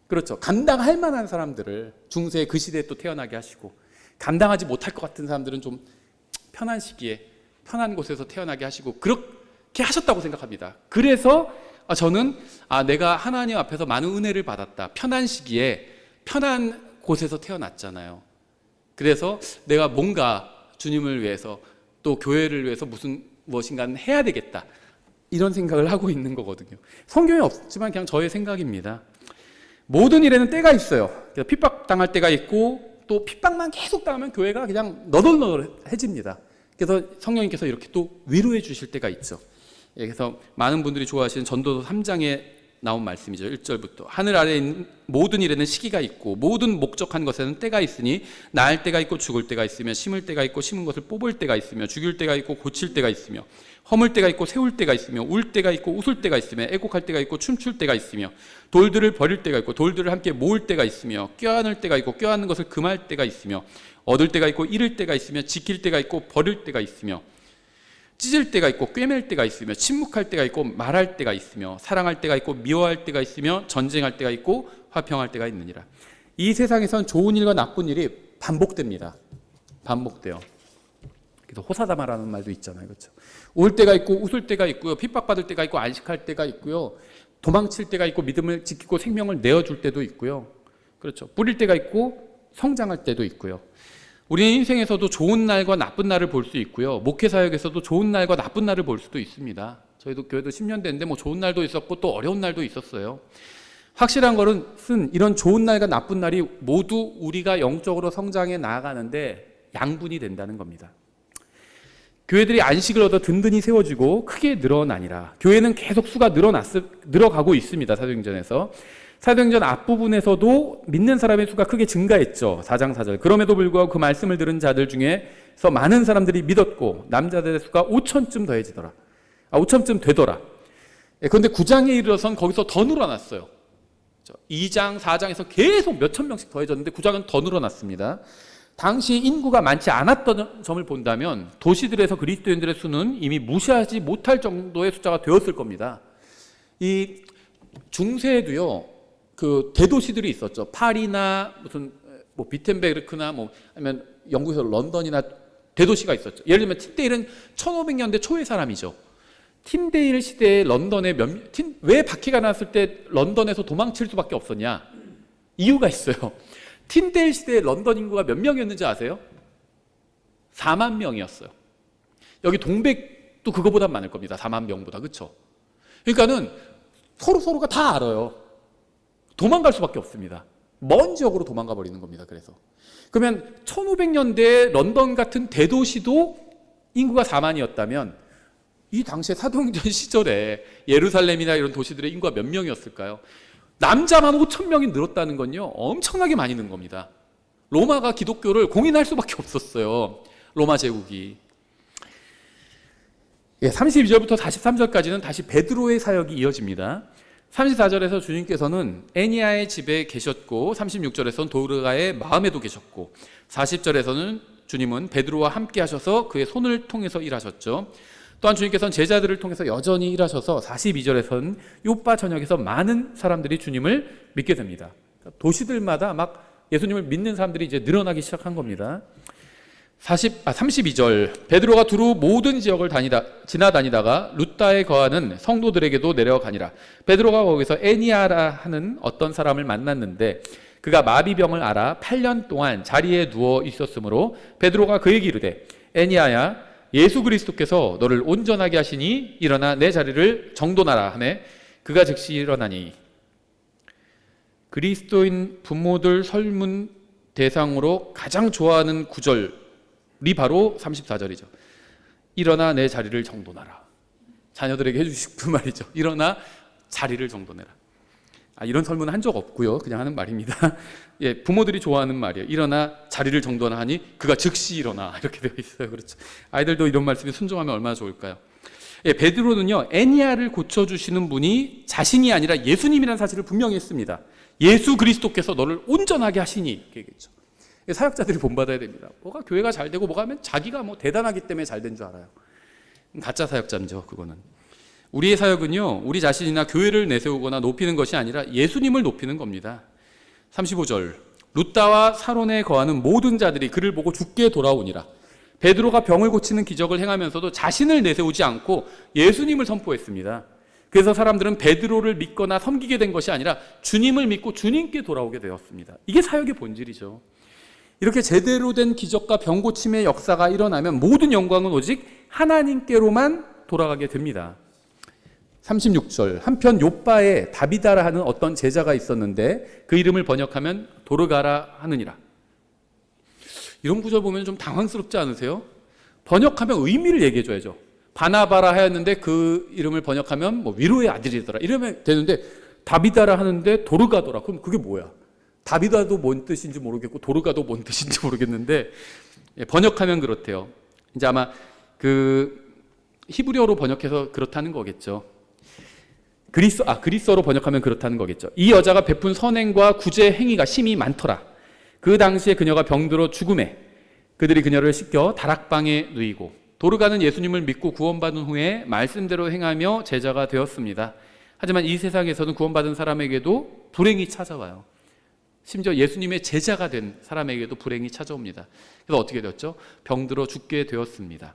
그렇죠. 감당할 만한 사람들을 중세 그 시대에 또 태어나게 하시고, 감당하지 못할 것 같은 사람들은 좀 편한 시기에 편한 곳에서 태어나게 하시고, 그렇게 하셨다고 생각합니다. 그래서 저는 내가 하나님 앞에서 많은 은혜를 받았다. 편한 시기에 편한 곳에서 태어났잖아요. 그래서 내가 뭔가 주님을 위해서 또 교회를 위해서 무엇인가는 해야 되겠다. 이런 생각을 하고 있는 거거든요. 성경에 없지만 그냥 저의 생각입니다. 모든 일에는 때가 있어요. 핍박당할 때가 있고, 또 핍박만 계속 당하면 교회가 그냥 너덜너덜해집니다. 그래서 성령님께서 이렇게 또 위로해 주실 때가 있죠. 그래서 많은 분들이 좋아하시는 전도서 3장에 나온 말씀이죠. 1절부터. 하늘 아래 있는 모든 일에는 시기가 있고 모든 목적한 것에는 때가 있으니 낳을 때가 있고 죽을 때가 있으며 심을 때가 있고 심은 것을 뽑을 때가 있으며 죽일 때가 있고 고칠 때가 있으며 허물 때가 있고 세울 때가 있으며 울 때가 있고 웃을 때가 있으며 애곡할 때가 있고 춤출 때가 있으며 돌들을 버릴 때가 있고 돌들을 함께 모을 때가 있으며 껴안을 때가 있고 껴안는 것을 금할 때가 있으며 얻을 때가 있고 잃을 때가 있으며 지킬 때가 있고 버릴 때가 있으며 찢을 때가 있고 꿰맬 때가 있으며 침묵할 때가 있고 말할 때가 있으며 사랑할 때가 있고 미워할 때가 있으며 전쟁할 때가 있고 화평할 때가 있느니라. 이 세상에선 좋은 일과 나쁜 일이 반복됩니다. 반복돼요. 그래서 호사다마라는 말도 있잖아요. 그렇죠? 울 때가 있고 웃을 때가 있고요. 핍박받을 때가 있고 안식할 때가 있고요. 도망칠 때가 있고 믿음을 지키고 생명을 내어줄 때도 있고요. 그렇죠. 뿌릴 때가 있고 성장할 때도 있고요. 우리는 인생에서도 좋은 날과 나쁜 날을 볼 수 있고요. 목회 사역에서도 좋은 날과 나쁜 날을 볼 수도 있습니다. 저희도 교회도 10년 됐는데 뭐 좋은 날도 있었고 또 어려운 날도 있었어요. 확실한 것은 이런 좋은 날과 나쁜 날이 모두 우리가 영적으로 성장해 나아가는데 양분이 된다는 겁니다. 교회들이 안식을 얻어 든든히 세워지고 크게 늘어나니라. 교회는 계속 수가 늘어가고 있습니다. 사도행전에서. 사도행전 앞부분에서도 믿는 사람의 수가 크게 증가했죠. 4장 4절. 그럼에도 불구하고 그 말씀을 들은 자들 중에서 많은 사람들이 믿었고 남자들의 수가 5천쯤 더해지더라. 5천쯤 되더라. 그런데 9장에 이르러선 거기서 더 늘어났어요. 2장, 4장에서 계속 몇천 명씩 더해졌는데 9장은 더 늘어났습니다. 당시 인구가 많지 않았던 점을 본다면 도시들에서 그리스도인들의 수는 이미 무시하지 못할 정도의 숫자가 되었을 겁니다. 이 중세에도요, 그 대도시들이 있었죠. 파리나 무슨 뭐 비텐베르크나 뭐 아니면 영국에서 런던이나 대도시가 있었죠. 예를 들면 틴데일은 1500년대 초의 사람이죠. 틴데일 시대에 런던에 왜 박해가 났을 때 런던에서 도망칠 수밖에 없었냐? 이유가 있어요. 틴데일 시대에 런던 인구가 몇 명이었는지 아세요? 4만 명이었어요. 여기 동백도 그거보다 많을 겁니다. 4만 명보다. 그렇죠? 그러니까는 서로가 다 알아요. 도망갈 수밖에 없습니다. 먼 지역으로 도망가 버리는 겁니다. 그래서 그러면 1500년대 런던 같은 대도시도 인구가 4만이었다면 이 당시에 사도행전 시절에 예루살렘이나 이런 도시들의 인구가 몇 명이었을까요? 남자만 5천 명이 늘었다는 건요, 엄청나게 많이 는 겁니다. 로마가 기독교를 공인할 수밖에 없었어요. 로마 제국이. 32절부터 43절까지는 다시 베드로의 사역이 이어집니다. 34절에서 주님께서는 애니아의 집에 계셨고 36절에서는 도르가의 마음에도 계셨고 40절에서는 주님은 베드로와 함께 하셔서 그의 손을 통해서 일하셨죠. 또한 주님께서는 제자들을 통해서 여전히 일하셔서 42절에서는 요빠 전역에서 많은 사람들이 주님을 믿게 됩니다. 도시들마다 막 예수님을 믿는 사람들이 이제 늘어나기 시작한 겁니다. 32절 베드로가 두루 모든 지역을 지나다니다가 룻다에 거하는 성도들에게도 내려가니라. 베드로가 거기서 애니아라 하는 어떤 사람을 만났는데 그가 마비병을 앓아 8년 동안 자리에 누워 있었으므로 베드로가 그에게 이르되 애니아야 예수 그리스도께서 너를 온전하게 하시니 일어나 내 자리를 정돈하라 하매 그가 즉시 일어나니. 그리스도인 부모들 설문 대상으로 가장 좋아하는 구절이 바로 34절이죠. 일어나 내 자리를 정돈하라. 자녀들에게 해주고 싶은 말이죠. 일어나 자리를 정돈해라. 이런 설문은 한 적 없고요. 그냥 하는 말입니다. 예, 부모들이 좋아하는 말이에요. 일어나 자리를 정돈하니 그가 즉시 일어나 이렇게 되어 있어요. 그렇죠. 아이들도 이런 말씀에 순종하면 얼마나 좋을까요? 예, 베드로는요 애니아를 고쳐주시는 분이 자신이 아니라 예수님이라는 사실을 분명히 했습니다. 예수 그리스도께서 너를 온전하게 하시니 이렇게 얘기했죠. 사역자들이 본받아야 됩니다. 뭐가 교회가 잘 되고 뭐가 하면 자기가 뭐 대단하기 때문에 잘 된 줄 알아요. 가짜 사역자죠. 그거는. 우리의 사역은요 우리 자신이나 교회를 내세우거나 높이는 것이 아니라 예수님을 높이는 겁니다. 35절 룻다와 사론에 거하는 모든 자들이 그를 보고 죽게 돌아오니라. 베드로가 병을 고치는 기적을 행하면서도 자신을 내세우지 않고 예수님을 선포했습니다. 그래서 사람들은 베드로를 믿거나 섬기게 된 것이 아니라 주님을 믿고 주님께 돌아오게 되었습니다. 이게 사역의 본질이죠. 이렇게 제대로 된 기적과 병 고침의 역사가 일어나면 모든 영광은 오직 하나님께로만 돌아가게 됩니다. 36절 한편 요빠에 다비다라 하는 어떤 제자가 있었는데 그 이름을 번역하면 도르가라 하느니라. 이런 구절 보면 좀 당황스럽지 않으세요? 번역하면 의미를 얘기해 줘야죠. 바나바라 하였는데 그 이름을 번역하면 뭐 위로의 아들이더라 이러면 되는데 다비다라 하는데 도르가더라. 그럼 그게 뭐야? 다비다도 뭔 뜻인지 모르겠고 도르가도 뭔 뜻인지 모르겠는데 번역하면 그렇대요. 이제 아마 그 히브리어로 번역해서 그렇다는 거겠죠. 그리스어로 번역하면 그렇다는 거겠죠. 이 여자가 베푼 선행과 구제 행위가 심히 많더라. 그 당시에 그녀가 병들어 죽음에 그들이 그녀를 씻겨 다락방에 누이고 도르가는 예수님을 믿고 구원받은 후에 말씀대로 행하며 제자가 되었습니다. 하지만 이 세상에서는 구원받은 사람에게도 불행이 찾아와요. 심지어 예수님의 제자가 된 사람에게도 불행이 찾아옵니다. 그래서 어떻게 되었죠? 병들어 죽게 되었습니다.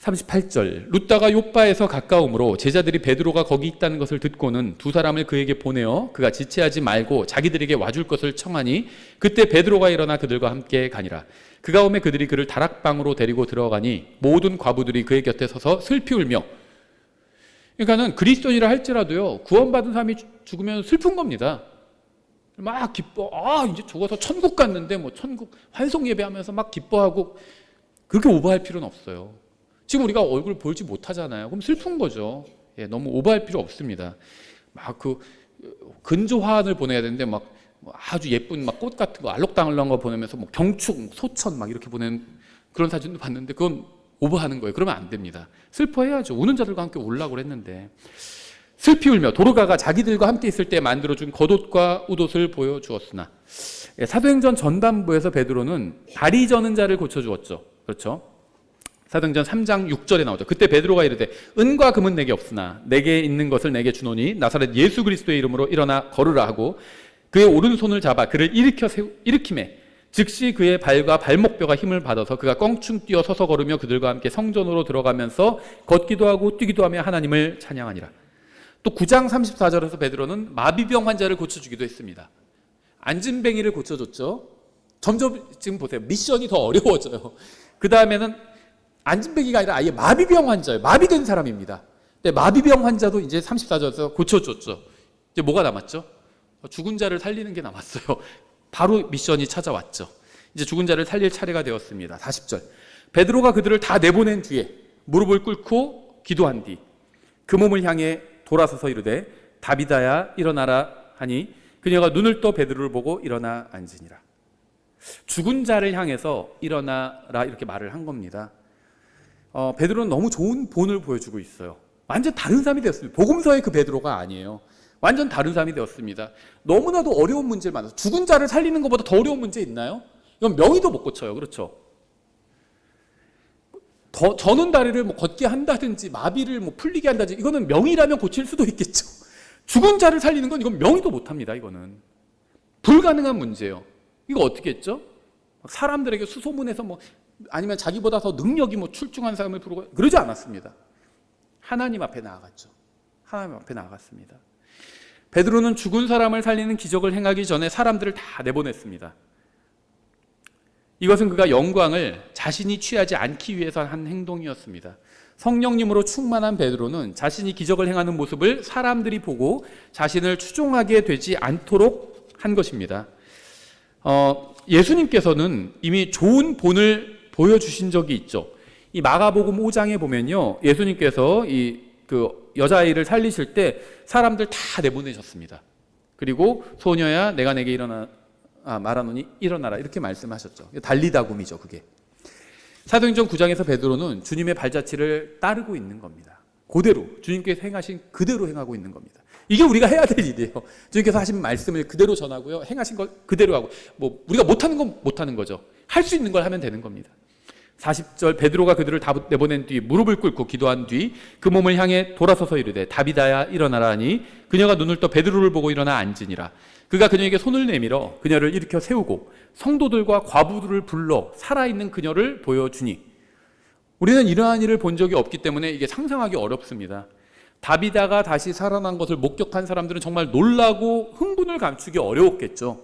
38절 룻다가 요빠에서 가까우므로 제자들이 베드로가 거기 있다는 것을 듣고는 두 사람을 그에게 보내어 그가 지체하지 말고 자기들에게 와줄 것을 청하니 그때 베드로가 일어나 그들과 함께 가니라. 그가 오매 그들이 그를 다락방으로 데리고 들어가니 모든 과부들이 그의 곁에 서서 슬피 울며. 그러니까는 그리스도인이라 할지라도요 구원받은 사람이 죽으면 슬픈 겁니다. 막 기뻐. 이제 죽어서 천국 갔는데 뭐 천국 환송 예배하면서 막 기뻐하고 그렇게 오버할 필요는 없어요. 지금 우리가 얼굴 보지 못하잖아요. 그럼 슬픈 거죠. 예, 너무 오버할 필요 없습니다. 막 그 근조화환을 보내야 되는데 막 아주 예쁜 막 꽃 같은 거 알록달록한 거 보내면서 뭐 경축, 소천 막 이렇게 보내는 그런 사진도 봤는데 그건 오버하는 거예요. 그러면 안 됩니다. 슬퍼해야죠. 우는 자들과 함께 울라고 했는데 슬피 울며 도르가가 자기들과 함께 있을 때 만들어준 겉옷과 웃옷을 보여주었으나 사도행전 전반부에서 베드로는 다리 저는 자를 고쳐주었죠. 그렇죠? 사도행전 3장 6절에 나오죠. 그때 베드로가 이르되 은과 금은 내게 없으나 내게 있는 것을 내게 주노니 나사렛 예수 그리스도의 이름으로 일어나 걸으라 하고 그의 오른손을 잡아 그를 일으키매 즉시 그의 발과 발목뼈가 힘을 받아서 그가 껑충 뛰어 서서 걸으며 그들과 함께 성전으로 들어가면서 걷기도 하고 뛰기도 하며 하나님을 찬양하니라. 또 9장 34절에서 베드로는 마비병 환자를 고쳐주기도 했습니다. 안진뱅이를 고쳐줬죠. 점점 지금 보세요. 미션이 더 어려워져요. 그 다음에는 안진뱅이가 아니라 아예 마비병 환자예요. 마비된 사람입니다. 근데 마비병 환자도 이제 34절에서 고쳐줬죠. 이제 뭐가 남았죠? 죽은 자를 살리는 게 남았어요. 바로 미션이 찾아왔죠. 이제 죽은 자를 살릴 차례가 되었습니다. 40절. 베드로가 그들을 다 내보낸 뒤에 무릎을 꿇고 기도한 뒤 그 몸을 향해 돌아서서 이르되 다비다야 일어나라 하니 그녀가 눈을 떠 베드로를 보고 일어나 앉으니라. 죽은 자를 향해서 일어나라 이렇게 말을 한 겁니다. 베드로는 너무 좋은 본을 보여주고 있어요. 완전 다른 사람이 되었습니다. 복음서의 그 베드로가 아니에요. 완전 다른 사람이 되었습니다. 너무나도 어려운 문제를 만나서 죽은 자를 살리는 것보다 더 어려운 문제 있나요? 이건 명의도 못 고쳐요. 그렇죠? 저는 다리를 뭐 걷게 한다든지 마비를 뭐 풀리게 한다든지 이거는 명의라면 고칠 수도 있겠죠. 죽은 자를 살리는 건 이건 명의도 못 합니다. 이거는 불가능한 문제예요. 이거 어떻게 했죠? 사람들에게 수소문해서 뭐 아니면 자기보다 더 능력이 뭐 출중한 사람을 부르고 그러지 않았습니다. 하나님 앞에 나아갔죠. 하나님 앞에 나아갔습니다. 베드로는 죽은 사람을 살리는 기적을 행하기 전에 사람들을 다 내보냈습니다. 이것은 그가 영광을 자신이 취하지 않기 위해서 한 행동이었습니다. 성령님으로 충만한 베드로는 자신이 기적을 행하는 모습을 사람들이 보고 자신을 추종하게 되지 않도록 한 것입니다. 예수님께서는 이미 좋은 본을 보여주신 적이 있죠. 이 마가복음 5장에 보면요, 예수님께서 이 그 여자아이를 살리실 때 사람들 다 내보내셨습니다. 그리고 소녀야 내가 내게 말하노니 일어나라 이렇게 말씀하셨죠. 달리다굼이죠 그게. 사도행전 9장에서 베드로는 주님의 발자취를 따르고 있는 겁니다. 그대로 주님께서 행하신 그대로 행하고 있는 겁니다. 이게 우리가 해야 될 일이에요. 주님께서 하신 말씀을 그대로 전하고요, 행하신 걸 그대로 하고, 뭐 우리가 못하는 건 못하는 거죠. 할 수 있는 걸 하면 되는 겁니다. 40절 베드로가 그들을 다 내보낸 뒤 무릎을 꿇고 기도한 뒤 그 몸을 향해 돌아서서 이르되 다비다야 일어나라 하니 그녀가 눈을 떠 베드로를 보고 일어나 앉으니라. 그가 그녀에게 손을 내밀어 그녀를 일으켜 세우고 성도들과 과부들을 불러 살아있는 그녀를 보여주니. 우리는 이러한 일을 본 적이 없기 때문에 이게 상상하기 어렵습니다. 다비다가 다시 살아난 것을 목격한 사람들은 정말 놀라고 흥분을 감추기 어려웠겠죠.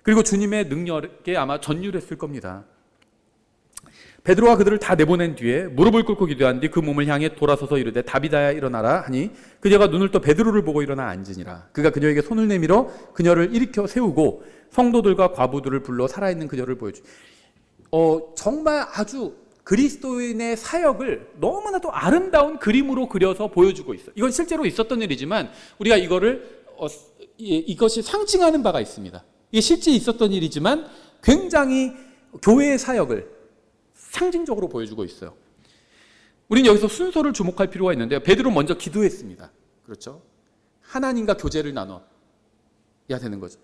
그리고 주님의 능력에 아마 전율했을 겁니다. 베드로가 그들을 다 내보낸 뒤에 무릎을 꿇고 기도한 뒤 그 몸을 향해 돌아서서 이르되 다비다야 일어나라 하니 그녀가 눈을 떠 베드로를 보고 일어나 앉으니라. 그가 그녀에게 손을 내밀어 그녀를 일으켜 세우고 성도들과 과부들을 불러 살아있는 그녀를 보여주. 정말 아주 그리스도인의 사역을 너무나도 아름다운 그림으로 그려서 보여주고 있어요. 이건 실제로 있었던 일이지만 우리가 이것이 상징하는 바가 있습니다. 이게 실제 있었던 일이지만 굉장히 교회의 사역을 상징적으로 보여주고 있어요. 우리는 여기서 순서를 주목할 필요가 있는데요. 베드로 먼저 기도했습니다. 그렇죠? 하나님과 교제를 나눠야 되는 거죠.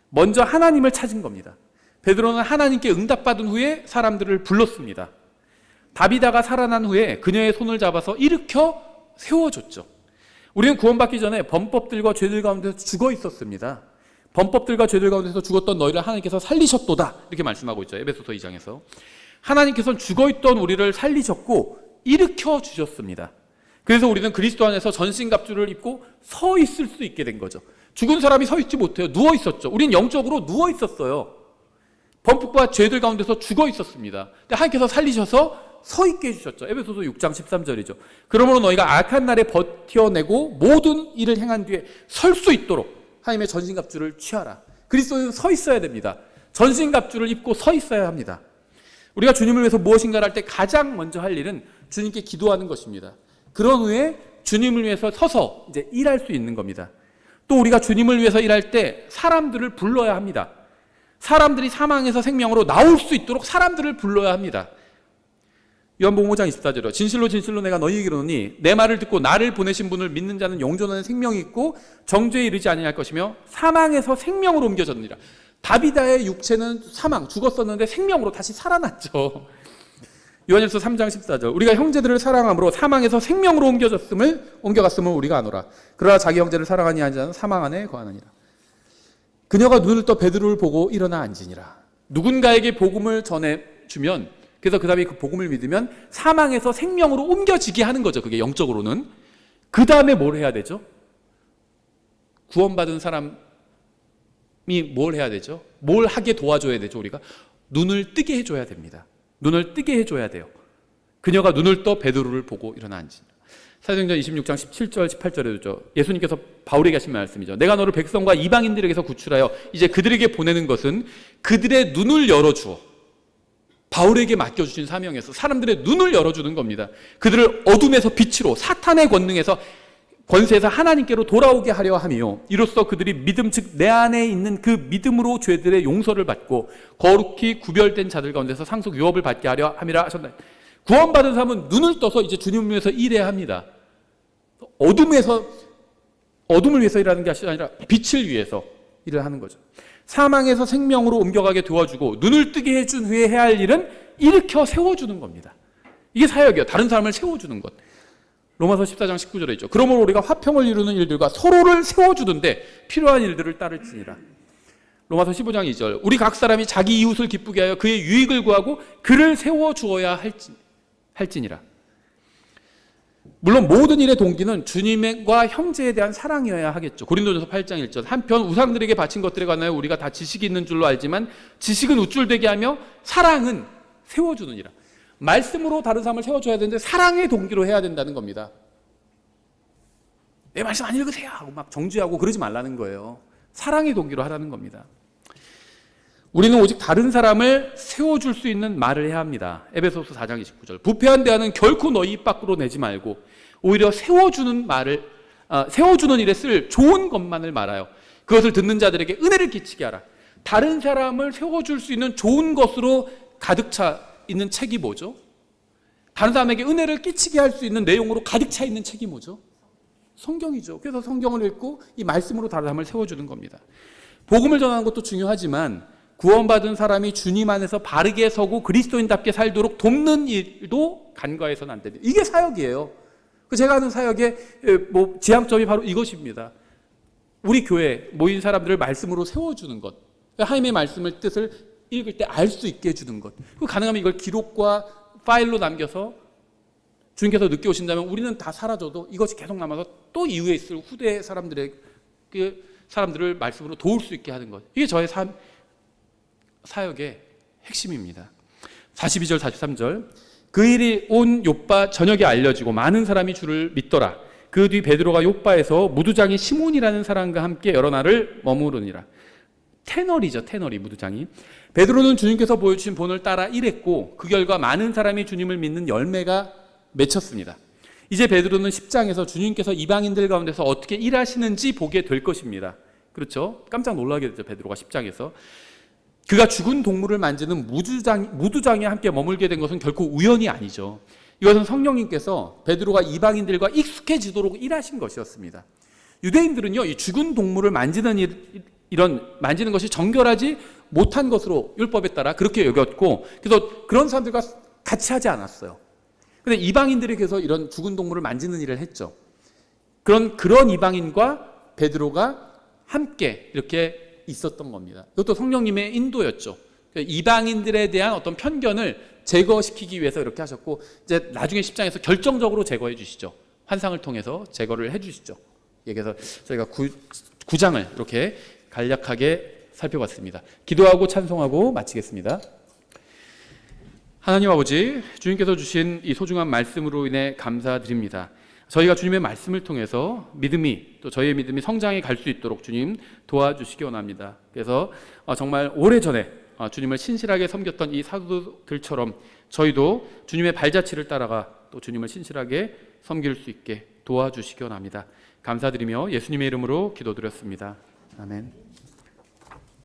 먼저 하나님을 찾은 겁니다. 베드로는 하나님께 응답받은 후에 사람들을 불렀습니다. 다비다가 살아난 후에 그녀의 손을 잡아서 일으켜 세워줬죠. 우리는 구원받기 전에 범법들과 죄들 가운데서 죽어 있었습니다. 범법들과 죄들 가운데서 죽었던 너희를 하나님께서 살리셨도다 이렇게 말씀하고 있죠. 에베소서 2장에서. 하나님께서는 죽어있던 우리를 살리셨고 일으켜 주셨습니다. 그래서 우리는 그리스도 안에서 전신갑주를 입고 서 있을 수 있게 된 거죠. 죽은 사람이 서 있지 못해요. 누워 있었죠. 우린 영적으로 누워 있었어요. 범법과 죄들 가운데서 죽어 있었습니다. 근데 하나님께서 살리셔서 서 있게 해주셨죠. 에베소서 6장 13절이죠. 그러므로 너희가 악한 날에 버텨내고 모든 일을 행한 뒤에 설 수 있도록 하나님의 전신갑주를 취하라. 그리스도는 서 있어야 됩니다. 전신갑주를 입고 서 있어야 합니다. 우리가 주님을 위해서 무엇인가를 할 때 가장 먼저 할 일은 주님께 기도하는 것입니다. 그런 후에 주님을 위해서 서서 이제 일할 수 있는 겁니다. 또 우리가 주님을 위해서 일할 때 사람들을 불러야 합니다. 사람들이 사망에서 생명으로 나올 수 있도록 사람들을 불러야 합니다. 요한복음 5장 24절이요. 진실로 진실로 내가 너희에게 이르노니 내 말을 듣고 나를 보내신 분을 믿는 자는 영존하는 생명이 있고 정죄에 이르지 아니할 것이며 사망에서 생명으로 옮겨졌느니라. 다비다의 육체는 사망, 죽었었는데 생명으로 다시 살아났죠. 요한일서 3장 14절. 우리가 형제들을 사랑함으로 사망에서 생명으로 옮겨갔음을 우리가 아노라. 그러나 자기 형제를 사랑하니 하는 자는 사망 안에 거하느니라. 그녀가 눈을 떠 베드로를 보고 일어나 앉으니라. 누군가에게 복음을 전해주면, 그래서 그 다음에 그 복음을 믿으면 사망에서 생명으로 옮겨지게 하는 거죠. 그게 영적으로는. 그 다음에 뭘 해야 되죠? 구원받은 사람이 뭘 해야 되죠? 뭘 하게 도와줘야 되죠? 우리가 눈을 뜨게 해줘야 됩니다. 눈을 뜨게 해줘야 돼요. 그녀가 눈을 떠 베드로를 보고 일어나 앉으니라. 사도행전 26장 17절 18절에도 예수님께서 바울에게 하신 말씀이죠. 내가 너를 백성과 이방인들에게서 구출하여 이제 그들에게 보내는 것은 그들의 눈을 열어주어, 바울에게 맡겨주신 사명에서 사람들의 눈을 열어주는 겁니다. 그들을 어둠에서 빛으로, 사탄의 권세에서 하나님께로 돌아오게 하려 하며, 이로써 그들이 믿음, 즉 내 안에 있는 그 믿음으로 죄들의 용서를 받고 거룩히 구별된 자들 가운데서 상속 유업을 받게 하려 함이라 하셨나니. 구원받은 사람은 눈을 떠서 이제 주님을 위해서 일해야 합니다. 어둠을 위해서 일하는 게 아니라 빛을 위해서 일을 하는 거죠. 사망에서 생명으로 옮겨가게 도와주고 눈을 뜨게 해준 후에 해야 할 일은 일으켜 세워주는 겁니다. 이게 사역이에요. 다른 사람을 세워주는 것. 로마서 14장 19절에 있죠. 그러므로 우리가 화평을 이루는 일들과 서로를 세워주는데 필요한 일들을 따를지니라. 로마서 15장 2절. 우리 각 사람이 자기 이웃을 기쁘게 하여 그의 유익을 구하고 그를 세워주어야 할지니라. 물론 모든 일의 동기는 주님과 형제에 대한 사랑이어야 하겠죠. 고린도전서 8장 1절. 한편 우상들에게 바친 것들에 관하여 우리가 다 지식이 있는 줄로 알지만 지식은 우쭐되게 하며 사랑은 세워주느니라. 말씀으로 다른 사람을 세워줘야 되는데 사랑의 동기로 해야 된다는 겁니다. 내 말씀 안 읽으세요 하고 막 정죄하고 그러지 말라는 거예요. 사랑의 동기로 하라는 겁니다. 우리는 오직 다른 사람을 세워줄 수 있는 말을 해야 합니다. 에베소서 4장 29절. 부패한 대화는 결코 너희 입 밖으로 내지 말고 오히려 세워주는 말을 세워주는 일에 쓸 좋은 것만을 말아요. 그것을 듣는 자들에게 은혜를 끼치게 하라. 다른 사람을 세워줄 수 있는 좋은 것으로 가득 차 있는 책이 뭐죠? 다른 사람에게 은혜를 끼치게 할 수 있는 내용으로 가득 차 있는 책이 뭐죠? 성경이죠. 그래서 성경을 읽고 이 말씀으로 다른 사람을 세워주는 겁니다. 복음을 전하는 것도 중요하지만 구원받은 사람이 주님 안에서 바르게 서고 그리스도인답게 살도록 돕는 일도 간과해서는 안 됩니다. 이게 사역이에요. 제가 하는 사역의 지향점이 바로 이것입니다. 우리 교회 모인 사람들을 말씀으로 세워주는 것, 하나님의 말씀을 뜻을 읽을 때 알 수 있게 해주는 것, 가능하면 이걸 기록과 파일로 남겨서 주님께서 늦게 오신다면 우리는 다 사라져도 이것이 계속 남아서 또 이후에 있을 후대 사람들을 말씀으로 도울 수 있게 하는 것, 이게 저의 사역의 핵심입니다. 42절 43절 그 일이 온 욥바 전역에 알려지고 많은 사람이 주를 믿더라. 그 뒤 베드로가 욥바에서 무두장이 시몬이라는 사람과 함께 여러 날을 머무르니라. 테너리 무두장이. 베드로는 주님께서 보여주신 본을 따라 일했고 그 결과 많은 사람이 주님을 믿는 열매가 맺혔습니다. 이제 베드로는 10장에서 주님께서 이방인들 가운데서 어떻게 일하시는지 보게 될 것입니다. 그렇죠? 깜짝 놀라게 되죠. 베드로가 10장에서 그가 죽은 동물을 만지는 무두장에 함께 머물게 된 것은 결코 우연이 아니죠. 이것은 성령님께서 베드로가 이방인들과 익숙해지도록 일하신 것이었습니다. 유대인들은요, 이 죽은 동물을 만지는 것이 정결하지 못한 것으로 율법에 따라 그렇게 여겼고, 그래서 그런 사람들과 같이 하지 않았어요. 그런데 이방인들이 그래서 이런 죽은 동물을 만지는 일을 했죠. 그런 이방인과 베드로가 함께 이렇게 있었던 겁니다. 이것도 성령님의 인도였죠. 이방인들에 대한 어떤 편견을 제거시키기 위해서 이렇게 하셨고, 이제 나중에 10장에서 결정적으로 제거해 주시죠. 환상을 통해서 제거를 해 주시죠. 그래서 저희가 9장을 이렇게 간략하게 살펴봤습니다. 기도하고 찬송하고 마치겠습니다. 하나님 아버지, 주님께서 주신 이 소중한 말씀으로 인해 감사드립니다. 저희가 주님의 말씀을 통해서 또 저희의 믿음이 성장해 갈 수 있도록 주님 도와주시기 원합니다. 그래서 정말 오래전에 주님을 신실하게 섬겼던 이 사도들처럼 저희도 주님의 발자취를 따라가 또 주님을 신실하게 섬길 수 있게 도와주시기 원합니다. 감사드리며 예수님의 이름으로 기도드렸습니다. 아멘.